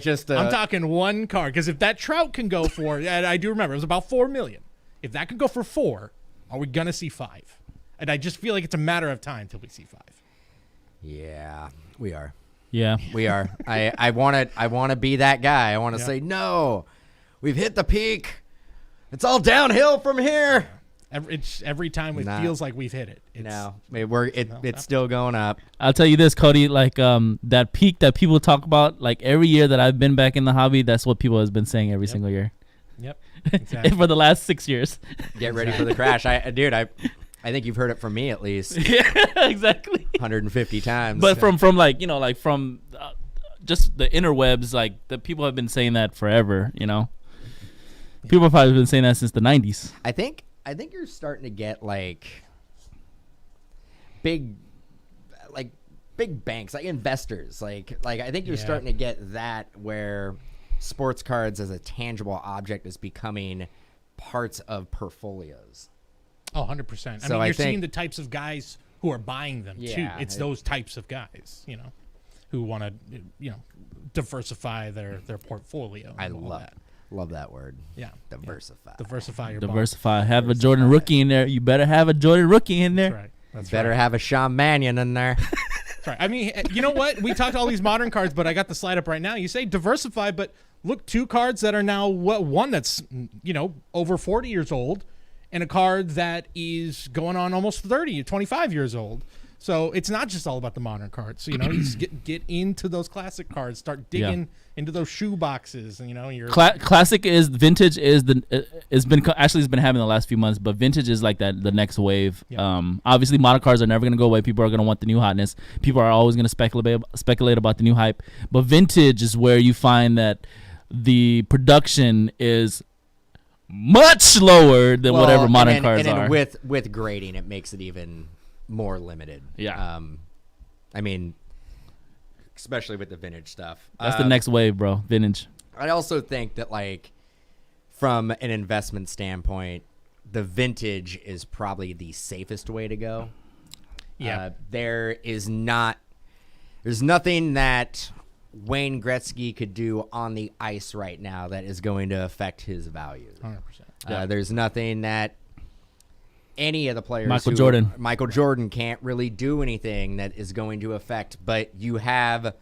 talking one card, because if that Trout can go for, and I do remember it was about $4 million. If that could go for 4, are we gonna see 5? And I just feel like it's a matter of time till we see 5. Yeah, we are. Yeah, we are. I want to be that guy. I want to say no. We've hit the peak. It's all downhill from here. Every time it feels like we've hit it. It's still going up. I'll tell you this, Cody, like that peak that people talk about, like every year that I've been back in the hobby, that's what people has been saying every single year. Yep. Exactly. For the last 6 years. Get ready for the crash. I think you've heard it from me at least. Yeah, exactly. 150 times. But from like, from just the interwebs, like the people have been saying that forever, People have probably been saying that since the 90s. I think you're starting to get like big banks, like investors. Like I think you're starting to get that where sports cards as a tangible object is becoming parts of portfolios. Oh, 100%. I mean, you're seeing the types of guys who are buying them too. It's those types of guys, who want to, diversify their portfolio. I love that word. Yeah. Diversify. Diversify your Diversify. Have a Jordan rookie in there. You better have a Jordan rookie in there. That's right. That's better have a Sean Mannion in there. That's right. I mean, you know what? We talked all these modern cards, but I got the slide up right now. You say diversify, but look, 2 cards that are now one that's, over 40 years old and a card that is going on almost 30 or 25 years old. So it's not just all about the modern cards. So, you just get into those classic cards, start digging into those shoe boxes, and your classic is vintage is it's been happening the last few months, but vintage is like the next wave. Yeah. Obviously modern cards are never going to go away. People are going to want the new hotness. People are always going to speculate about the new hype, but vintage is where you find that the production is much lower than whatever modern cards are. And with grading, it makes it even more limited. Yeah. I mean, especially with the vintage stuff. That's the next wave, bro. Vintage. I also think that, like, from an investment standpoint, the vintage is probably the safest way to go. Yeah. There's nothing that Wayne Gretzky could do on the ice right now that is going to affect his value. 100%. There's nothing that any of the players, Michael Jordan can't really do anything that is going to affect, but you have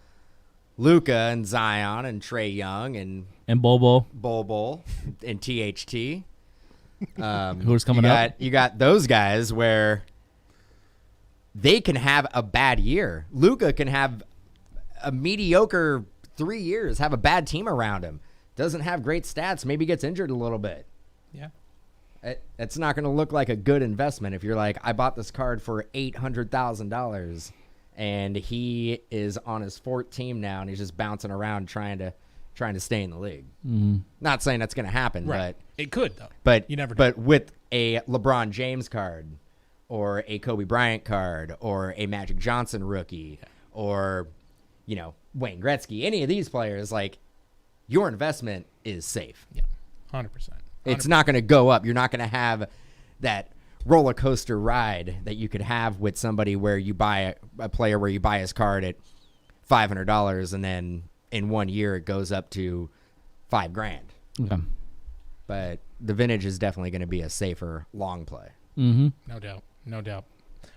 Luka and Zion and Trae Young and Bobo and THT. Who's coming up? You got those guys where they can have a bad year. Luka can have a mediocre 3 years, have a bad team around him, doesn't have great stats, maybe gets injured a little bit. Yeah. It's not going to look like a good investment if you're like, I bought this card for $800,000 and he is on his 4th team now and he's just bouncing around trying to stay in the league. Mm-hmm. Not saying that's going to happen, right. But it could though. But you never. But with a LeBron James card, or a Kobe Bryant card, or a Magic Johnson rookie, or Wayne Gretzky, any of these players, like, your investment is safe. Yeah, 100%. It's not going to go up. You're not going to have that roller coaster ride that you could have with somebody where you buy a player where you buy his card at $500 and then in 1 year it goes up to $5,000. Okay. But the vintage is definitely going to be a safer long play. Mm-hmm. No doubt.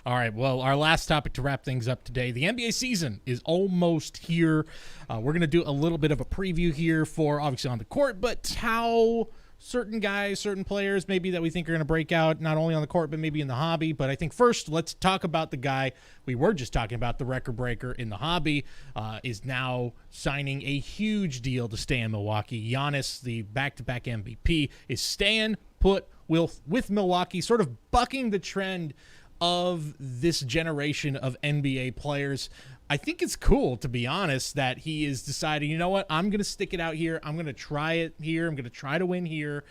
All right, well, our last topic to wrap things up today. The NBA season is almost here. We're going to do a little bit of a preview here for obviously on the court, but how certain guys, certain players maybe that we think are going to break out, not only on the court, but maybe in the hobby. But I think first, let's talk about the guy we were just talking about, the record breaker in the hobby, is now signing a huge deal to stay in Milwaukee. Giannis, the back-to-back MVP, is staying put with Milwaukee, sort of bucking the trend of this generation of NBA players. I think it's cool, to be honest, that he is deciding, you know what, I'm going to stick it out here. I'm going to try it here. I'm going to try to win here.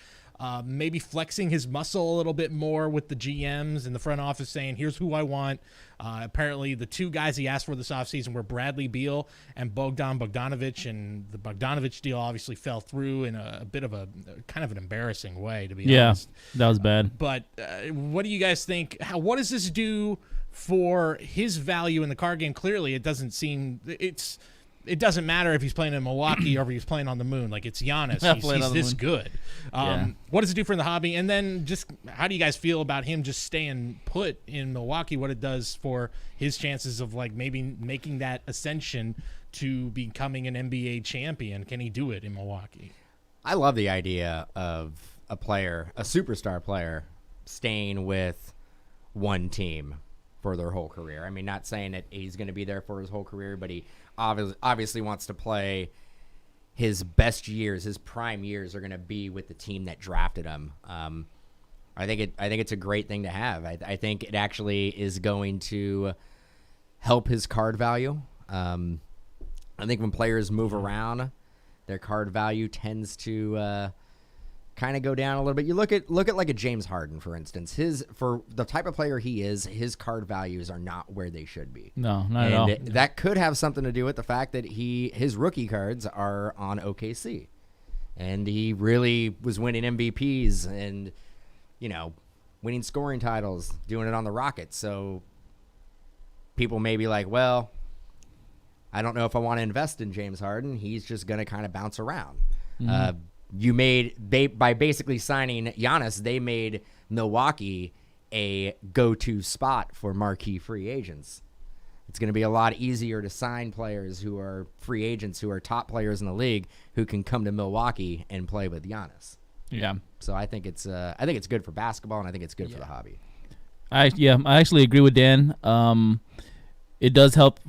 Maybe flexing his muscle a little bit more with the GMs in the front office saying, here's who I want. Apparently, the 2 guys he asked for this offseason were Bradley Beal and Bogdanovic, and the Bogdanovic deal obviously fell through in a bit of a kind of an embarrassing way, to be honest. Yeah, that was bad. But what do you guys think? What does this do for his value in the card game? Clearly, it doesn't seem it doesn't matter if he's playing in Milwaukee or if he's playing on the moon. Like, it's Giannis. He's this good. What does it do for the hobby? And then just how do you guys feel about him just staying put in Milwaukee, what it does for his chances of, like, maybe making that ascension to becoming an NBA champion? Can he do it in Milwaukee? I love the idea of a superstar player, staying with one team for their whole career. I mean, not saying that he's going to be there for his whole career, but he obviously wants to play his best years, his prime years are going to be with the team that drafted him. I think it's a great thing to have. I think it actually is going to help his card value. I think when players move around, their card value tends to kind of go down a little bit. You look at like a James Harden, for instance. For the type of player he is, his card values are not where they should be. No, not at all. That could have something to do with the fact that his rookie cards are on OKC, and he really was winning MVPs and winning scoring titles, doing it on the Rockets. So people may be like, well, I don't know if I want to invest in James Harden. He's just going to kind of bounce around. By basically signing Giannis, they made Milwaukee a go-to spot for marquee free agents. It's going to be a lot easier to sign players who are free agents, who are top players in the league, who can come to Milwaukee and play with Giannis. Yeah. So I think it's good for basketball, and I think it's good for the hobby. I actually agree with Dan. It does help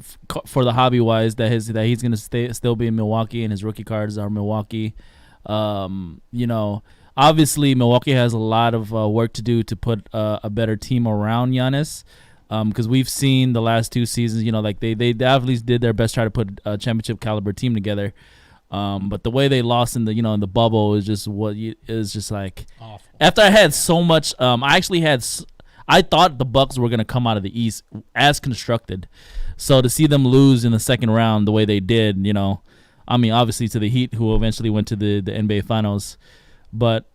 for the hobby wise that he's going to still be in Milwaukee, and his rookie cards are Milwaukee. Obviously Milwaukee has a lot of work to do to put a better team around Giannis. Because we've seen the last 2 seasons, they definitely did their best to try to put a championship caliber team together. But the way they lost in the bubble is just like awful. After I had so much, I thought the Bucks were going to come out of the East as constructed. So to see them lose in the second round the way they did, obviously to the Heat, who eventually went to the NBA Finals. But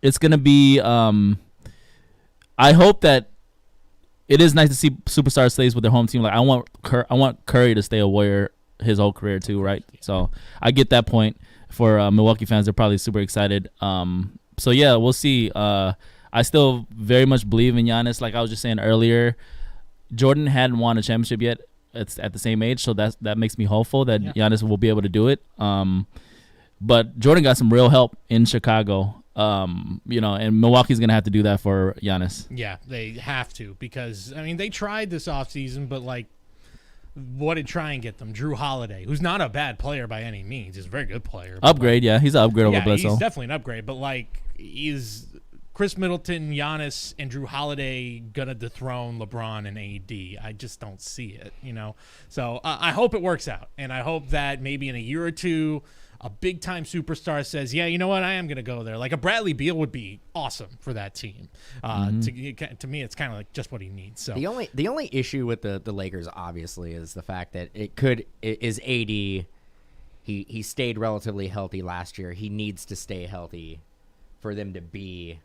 it's going to be I hope that it is nice to see superstars stays with their home team. Like I want Curry to stay a Warrior his whole career too, right? So I get that point. For Milwaukee fans, they're probably super excited. So yeah, we'll see. I still very much believe in Giannis. Like I was just saying earlier, Jordan hadn't won a championship yet. It's at the same age, so that makes me hopeful that Giannis will be able to do it. But Jordan got some real help in Chicago. And Milwaukee's gonna have to do that for Giannis. Yeah, they have to, because they tried this offseason, but what did try and get them? Drew Holiday, who's not a bad player by any means. He's a very good player. Upgrade, he's an upgrade over Bledsoe. He's definitely an upgrade, but is Chris Middleton, Giannis, and Drew Holiday gonna dethrone LeBron and AD? I just don't see it, So I hope it works out, and I hope that maybe in a year or two, a big-time superstar says, yeah, you know what, I am going to go there. Like a Bradley Beal would be awesome for that team. To me, it's kind of like just what he needs. So the only issue with the Lakers, obviously, is the fact that is AD. He stayed relatively healthy last year. He needs to stay healthy for them to be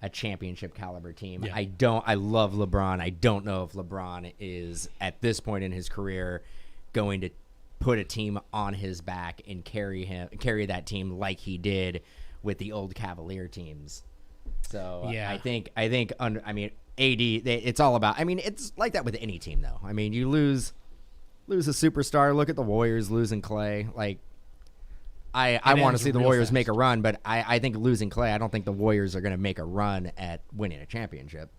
a championship caliber team. Yeah. I love LeBron. I don't know if LeBron is, at this point in his career, going to put a team on his back and carry that team like he did with the old Cavalier teams. So I think AD, it's all about. It's like that with any team though. You lose a superstar. Look at the Warriors losing Clay. I want to see the Warriors make a run, but I think losing Clay, I don't think the Warriors are going to make a run at winning a championship.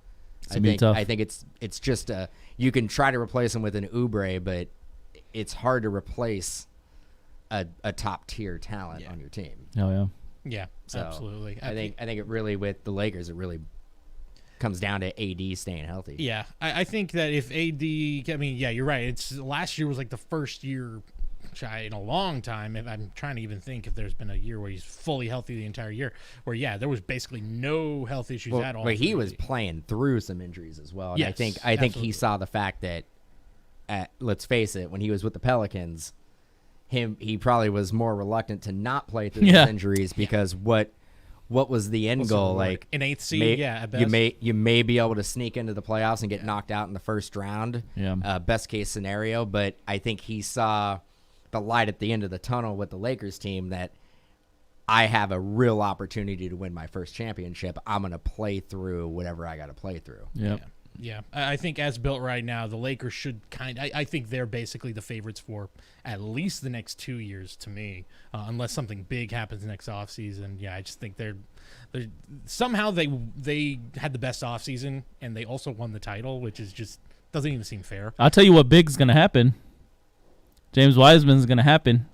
I think it's just you can try to replace him with an Oubre, but it's hard to replace a top tier talent on your team. Oh yeah. Yeah, so absolutely. I think it really, with the Lakers, it really comes down to AD staying healthy. Yeah, I think that if AD, you're right. It's last year was like the first year in a long time. If I'm trying to even think if there's been a year where he's fully healthy the entire year, where there was basically no health issues at all. But he was playing through some injuries as well. And yes, I think he saw the fact that, let's face it, when he was with the Pelicans, he probably was more reluctant to not play through those injuries because what was the end goal? Like an 8th seed, at best. You may be able to sneak into the playoffs and get knocked out in the first round. Yeah. Best case scenario, but I think he saw the light at the end of the tunnel with the Lakers team that I have a real opportunity to win my first championship. I'm going to play through whatever I got to play through. Yep. Yeah, I think as built right now, the Lakers should I think they're basically the favorites for at least the next 2 years to me, unless something big happens next offseason. Yeah, I just think they're somehow they had the best offseason and they also won the title, which is just doesn't even seem fair. I'll tell you what big's gonna happen. James Wiseman's gonna happen.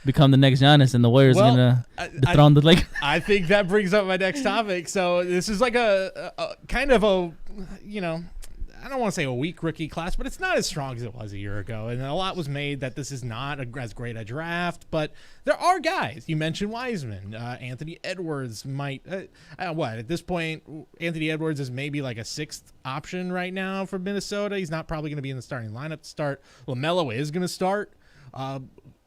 Become the next Giannis, and the Warriors are gonna dethrone the Lakers. I think that brings up my next topic. So this is like a kind of a, I don't want to say a weak rookie class, but it's not as strong as it was a year ago. And a lot was made that this is not as great a draft, but there are guys. You mentioned Wiseman. Anthony Edwards might, at this point, Anthony Edwards is maybe like a sixth option right now for Minnesota. He's not probably going to be in the starting lineup to start. LaMelo is going to start.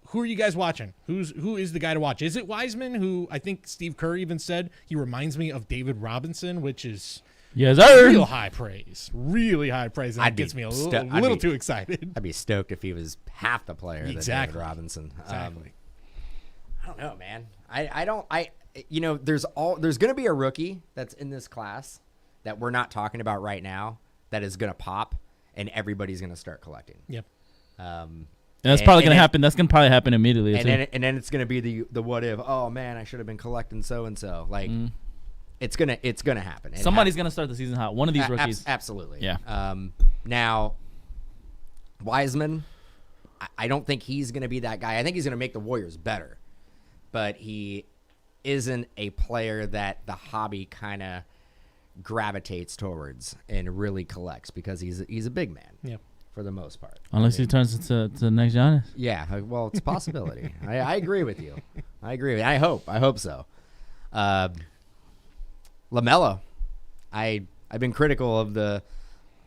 Who are you guys watching? Who is the guy to watch? Is it Wiseman, who I think Steve Kerr even said he reminds me of David Robinson, which is real high praise. Really high praise. And that gets me a little too excited. I'd be stoked if he was half the player that David Robinson. Exactly. I don't know, man. There's going to be a rookie that's in this class that we're not talking about right now that is going to pop, and everybody's going to start collecting. Yep. That's probably going to happen. That's going to probably happen immediately. And then it's going to be the what if. Oh man, I should have been collecting so and so. Like it's gonna happen. Somebody's going to start the season hot. One of these rookies. Absolutely. Yeah. Now, Wiseman, I don't think he's going to be that guy. I think he's going to make the Warriors better, but he isn't a player that the hobby kind of gravitates towards and really collects because he's a big man. Yeah. For the most part. Unless he turns into the next Giannis. Yeah, well, it's a possibility. I agree with you. I hope so. LaMelo, I've been critical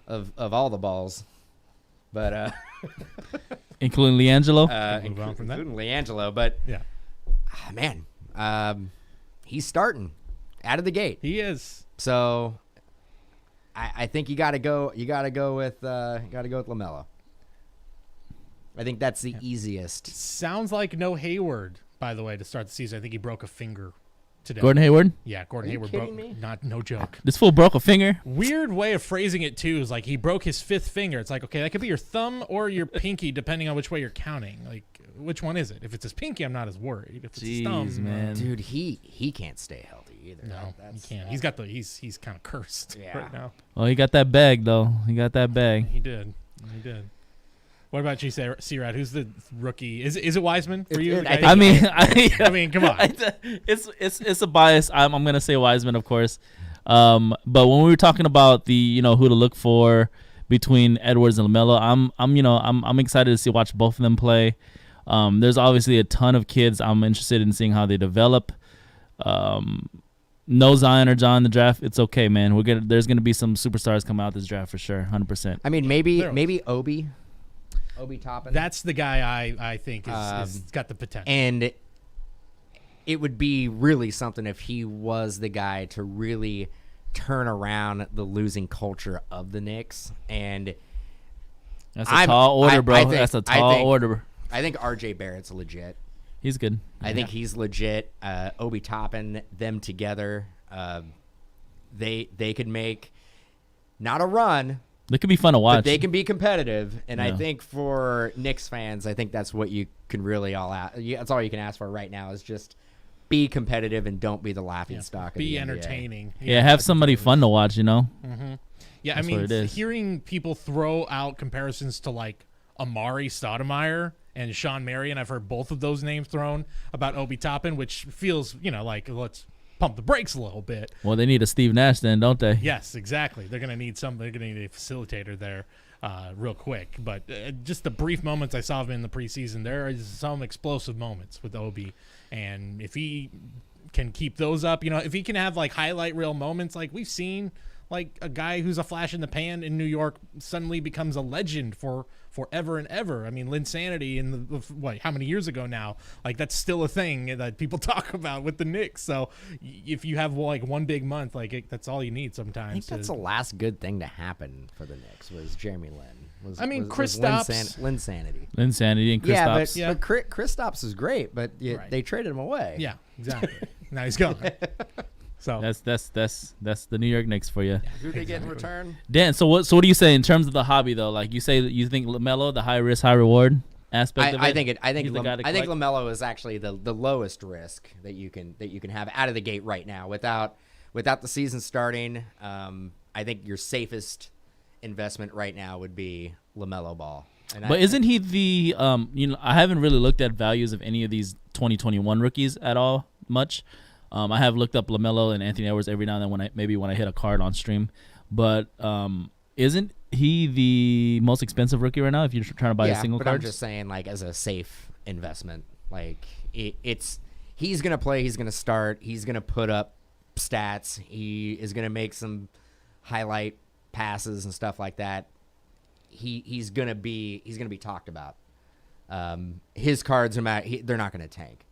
of all the balls, but including LiAngelo. Move on from that. Including LiAngelo, but yeah, man, he's starting out of the gate. He is. So I think you got to go with LaMelo. I think that's the easiest. Sounds like no Hayward, by the way, to start the season. I think he broke a finger today. Gordon Hayward? Yeah, Gordon Hayward broke. Me? No joke. This fool broke a finger. Weird way of phrasing it too is like he broke his fifth finger. It's like, okay, that could be your thumb or your pinky, depending on which way you're counting. Like, which one is it? If it's his pinky, I'm not as worried. If it's his thumb, man, dude, he can't stay healthy either. No, he can't. He's got he's kind of cursed right now. Well, he got that bag though. He got that bag. He did. What about you, C-Rad? Who's the rookie? Is it Wiseman for you? I mean, come on. It's a bias. I'm gonna say Wiseman, of course. But when we were talking about the who to look for between Edwards and LaMelo, I'm excited to watch both of them play. There's obviously a ton of kids I'm interested in seeing how they develop. No Zion or John in the draft. It's okay, man. There's gonna be some superstars come out this draft for sure, 100%. I mean, maybe Obi Toppin. That's the guy I think is got the potential. And it would be really something if he was the guy to really turn around the losing culture of the Knicks. And that's a tall order, bro. That's a tall order. I think RJ Barrett's legit. He's good. I think he's legit. Obi Toppin, them together, they could make not a run. They could be fun to watch. But they can be competitive, and I think for Knicks fans, I think that's what you can really that's all you can ask for right now is just be competitive and don't be the laughing stock. Be entertaining. Yeah, have somebody fun to watch. Mm-hmm. Yeah, that's I mean, hearing people throw out comparisons to like Amari Stoudemire and Sean Marion, I've heard both of those names thrown about Obi Toppin, which feels like let's pump the brakes a little bit. Well, they need a Steve Nash then, don't they? Yes, exactly. They're gonna need a facilitator there real quick. But just the brief moments I saw of him in the preseason, there is some explosive moments with Obi, and if he can keep those up, if he can have like highlight reel moments like we've seen, like a guy who's a flash in the pan in New York suddenly becomes a legend for forever and ever. I mean, Linsanity in how many years ago now? Like that's still a thing that people talk about with the Knicks. So if you have like one big month, like that's all you need sometimes. I think that's the last good thing to happen for the Knicks was Jeremy Lin. Kristaps. Linsanity and Kristaps. But Kristaps is great, but they traded him away. Yeah, exactly. Now he's gone. So that's the New York Knicks for you. Who they get in return? Dan, so what do you say in terms of the hobby though? Like you say that you think LaMelo, the high risk, high reward aspect of it? I think He's the guy to collect? LaMelo is actually the lowest risk that you can have out of the gate right now without the season starting. I think your safest investment right now would be LaMelo Ball. But isn't he the I haven't really looked at values of any of these 2021 rookies at all much. I have looked up LaMelo and Anthony Edwards every now and then when I hit a card on stream. But isn't he the most expensive rookie right now if you're trying to buy a single card? card? I'm just saying, like, as a safe investment. Like, he's going to play, he's going to start, he's going to put up stats, he is going to make some highlight passes and stuff like that. He's going to be talked about. His cards, they're not going to tank.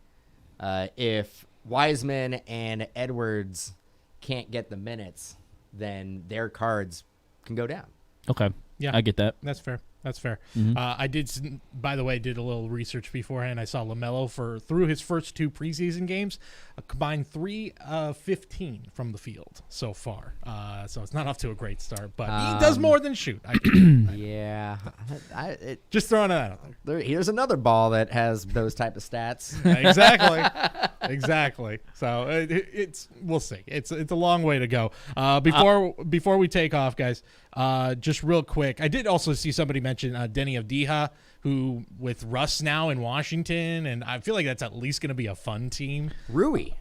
If Wiseman and Edwards can't get the minutes, then their cards can go down. Okay. Yeah, I get that. That's fair. That's fair. Mm-hmm. I did, by the way, did a little research beforehand. I saw LaMelo through his first 2 preseason games, a combined 3 of 15 from the field so far. So it's not off to a great start, but he does more than shoot. Yeah. Just throwing it out there. Here's another ball that has those type of stats. Exactly. So it's we'll see. It's a long way to go. Before we take off, guys, just real quick, I did also see somebody mention Denny Avdija, who with Russ now in Washington, and I feel like that's at least going to be a fun team. Rui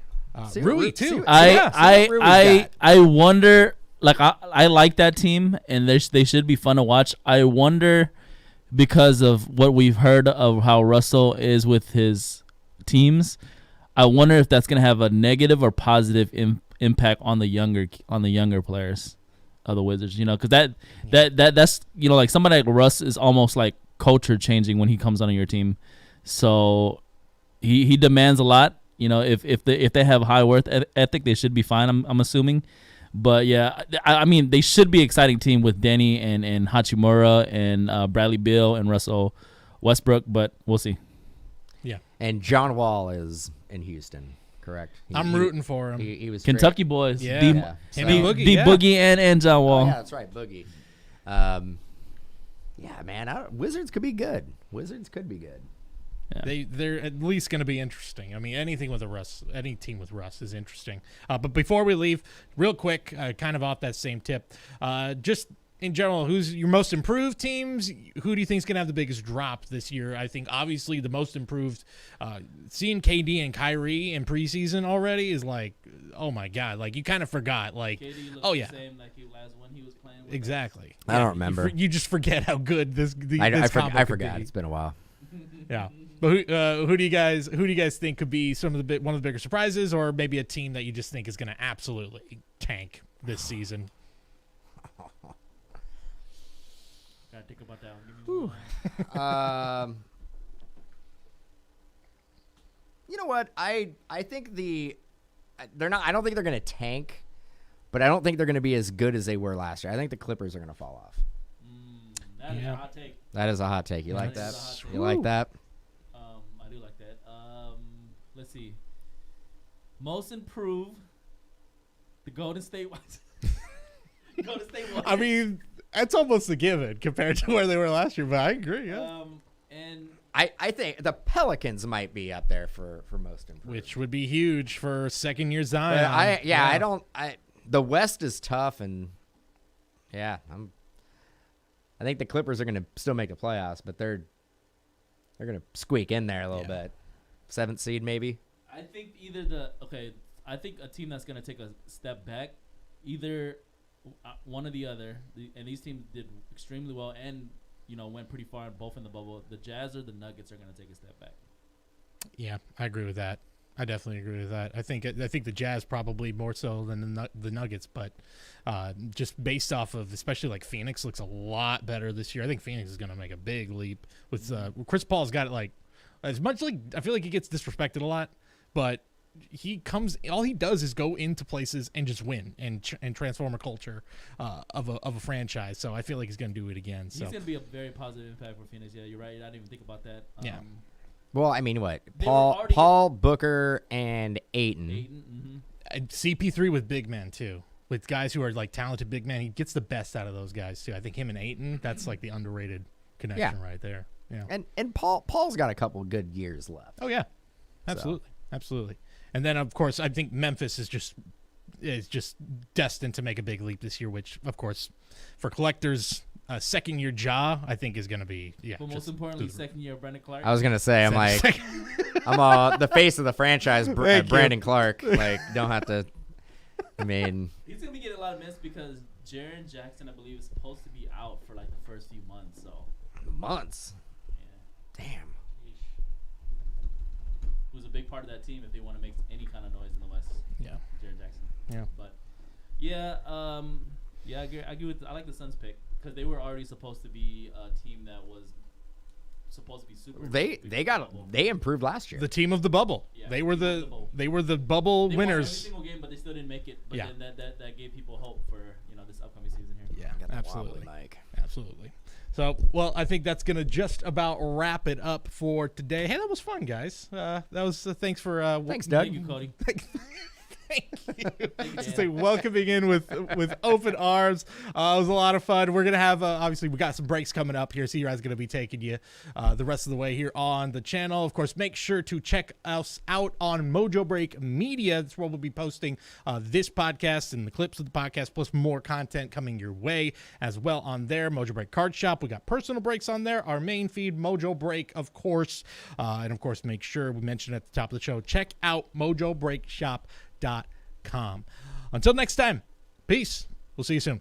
too. I wonder. Like I like that team, and they should be fun to watch. I wonder because of what we've heard of how Russell is with his teams. I wonder if that's going to have a negative or positive impact on the younger players of the Wizards. You know, because that's like somebody like Russ is almost like culture changing when he comes on your team. So he demands a lot. You know, if they have high worth ethic, they should be fine. I'm assuming. But yeah, I mean, they should be an exciting team with Denny and Hachimura and Bradley Beal and Russell Westbrook. But we'll see. Yeah, and John Wall is in Houston, correct? I'm rooting for him. He was Kentucky great. boys. Yeah, Boogie and John Wall. Oh, yeah, that's right, Boogie. Yeah, man, Wizards could be good. Yeah. They're at least going to be interesting. I mean, any team with Russ is interesting. But before we leave, real quick, kind of off that same tip, just in general, who's your most improved teams? Who do you think is going to have the biggest drop this year? I think obviously the most improved, seeing KD and Kyrie in preseason already is like, oh my God, like you kind of forgot, like, KD oh yeah, the same like he was when he was playing with exactly. I don't remember. You just forget how good this. I forgot. Be. It's been a while. Yeah. But who do you guys think could be one of the bigger surprises, or maybe a team that you just think is going to absolutely tank this season? Gotta think about that one. You know what? I think they're not. I don't think they're going to tank, but I don't think they're going to be as good as they were last year. I think the Clippers are going to fall off. That is a hot take. That is a hot take. You like that? You like that? I do like that. Let's see. Most improved, the Golden State Warriors. I mean, that's almost a given compared to where they were last year, but I agree. Yeah. And I think the Pelicans might be up there for most improved, which would be huge for second-year Zion. The West is tough, and I think the Clippers are going to still make the playoffs, but they're going to squeak in there a little bit. 7th seed, maybe. I think I think a team that's going to take a step back, either one or the other, and these teams did extremely well and, went pretty far both in the bubble. The Jazz or the Nuggets are going to take a step back. Yeah, I agree with that. I definitely agree with that. I think the Jazz probably more so than the Nuggets, but just based off of, especially like Phoenix looks a lot better this year. I think Phoenix is going to make a big leap with Chris Paul's got it like as much like I feel like he gets disrespected a lot, but all he does is go into places and just win and transform a culture of a franchise. So I feel like he's going to do it again. He's going to be a very positive impact for Phoenix. Yeah, you're right. I didn't even think about that. Yeah. Well, I mean, what? Paul, Booker, and Ayton. And CP3 with big men too. With guys who are like talented big men, he gets the best out of those guys too. I think him and Ayton, that's like the underrated connection right there. Yeah. And Paul's got a couple good years left. Oh yeah, absolutely, absolutely. And then of course I think Memphis is just destined to make a big leap this year. Which of course, for collectors, second year Ja I think is going to be But most importantly, second year Brandon Clark. I was gonna say I'm the face of the franchise, Brandon Clark. Like don't have to. I mean, he's gonna be getting a lot of minutes because Jaren Jackson, I believe, is supposed to be out for like the first few months. So months. Yeah. Damn. Who's a big part of that team if they want to make any kind of noise in the West? Yeah. Jaren Jackson. Yeah. But yeah, I agree with. I like the Suns pick because they were already supposed to be a team that was supposed to be super. They improved last year. The team of the bubble. Yeah, they were the bubble they winners. Won every single game, but they still didn't make it. But Yeah. then that gave people hope for this upcoming season here. Yeah, absolutely. Mike. Absolutely. So, well, I think that's going to just about wrap it up for today. Hey, that was fun, guys. That was thanks for thanks, Doug. Thank you, Cody. Thank you. Just say welcoming in with open arms. It was a lot of fun. We're gonna have obviously we got some breaks coming up here. C-Ride's gonna be taking you the rest of the way here on the channel. Of course, make sure to check us out on Mojobreak Media. That's where we'll be posting this podcast and the clips of the podcast, plus more content coming your way as well on there. Mojobreak Card Shop. We got personal breaks on there. Our main feed, Mojobreak, of course, and of course, make sure we mention at the top of the show. Check out Mojobreak Shop.com. Until next time, peace. We'll see you soon.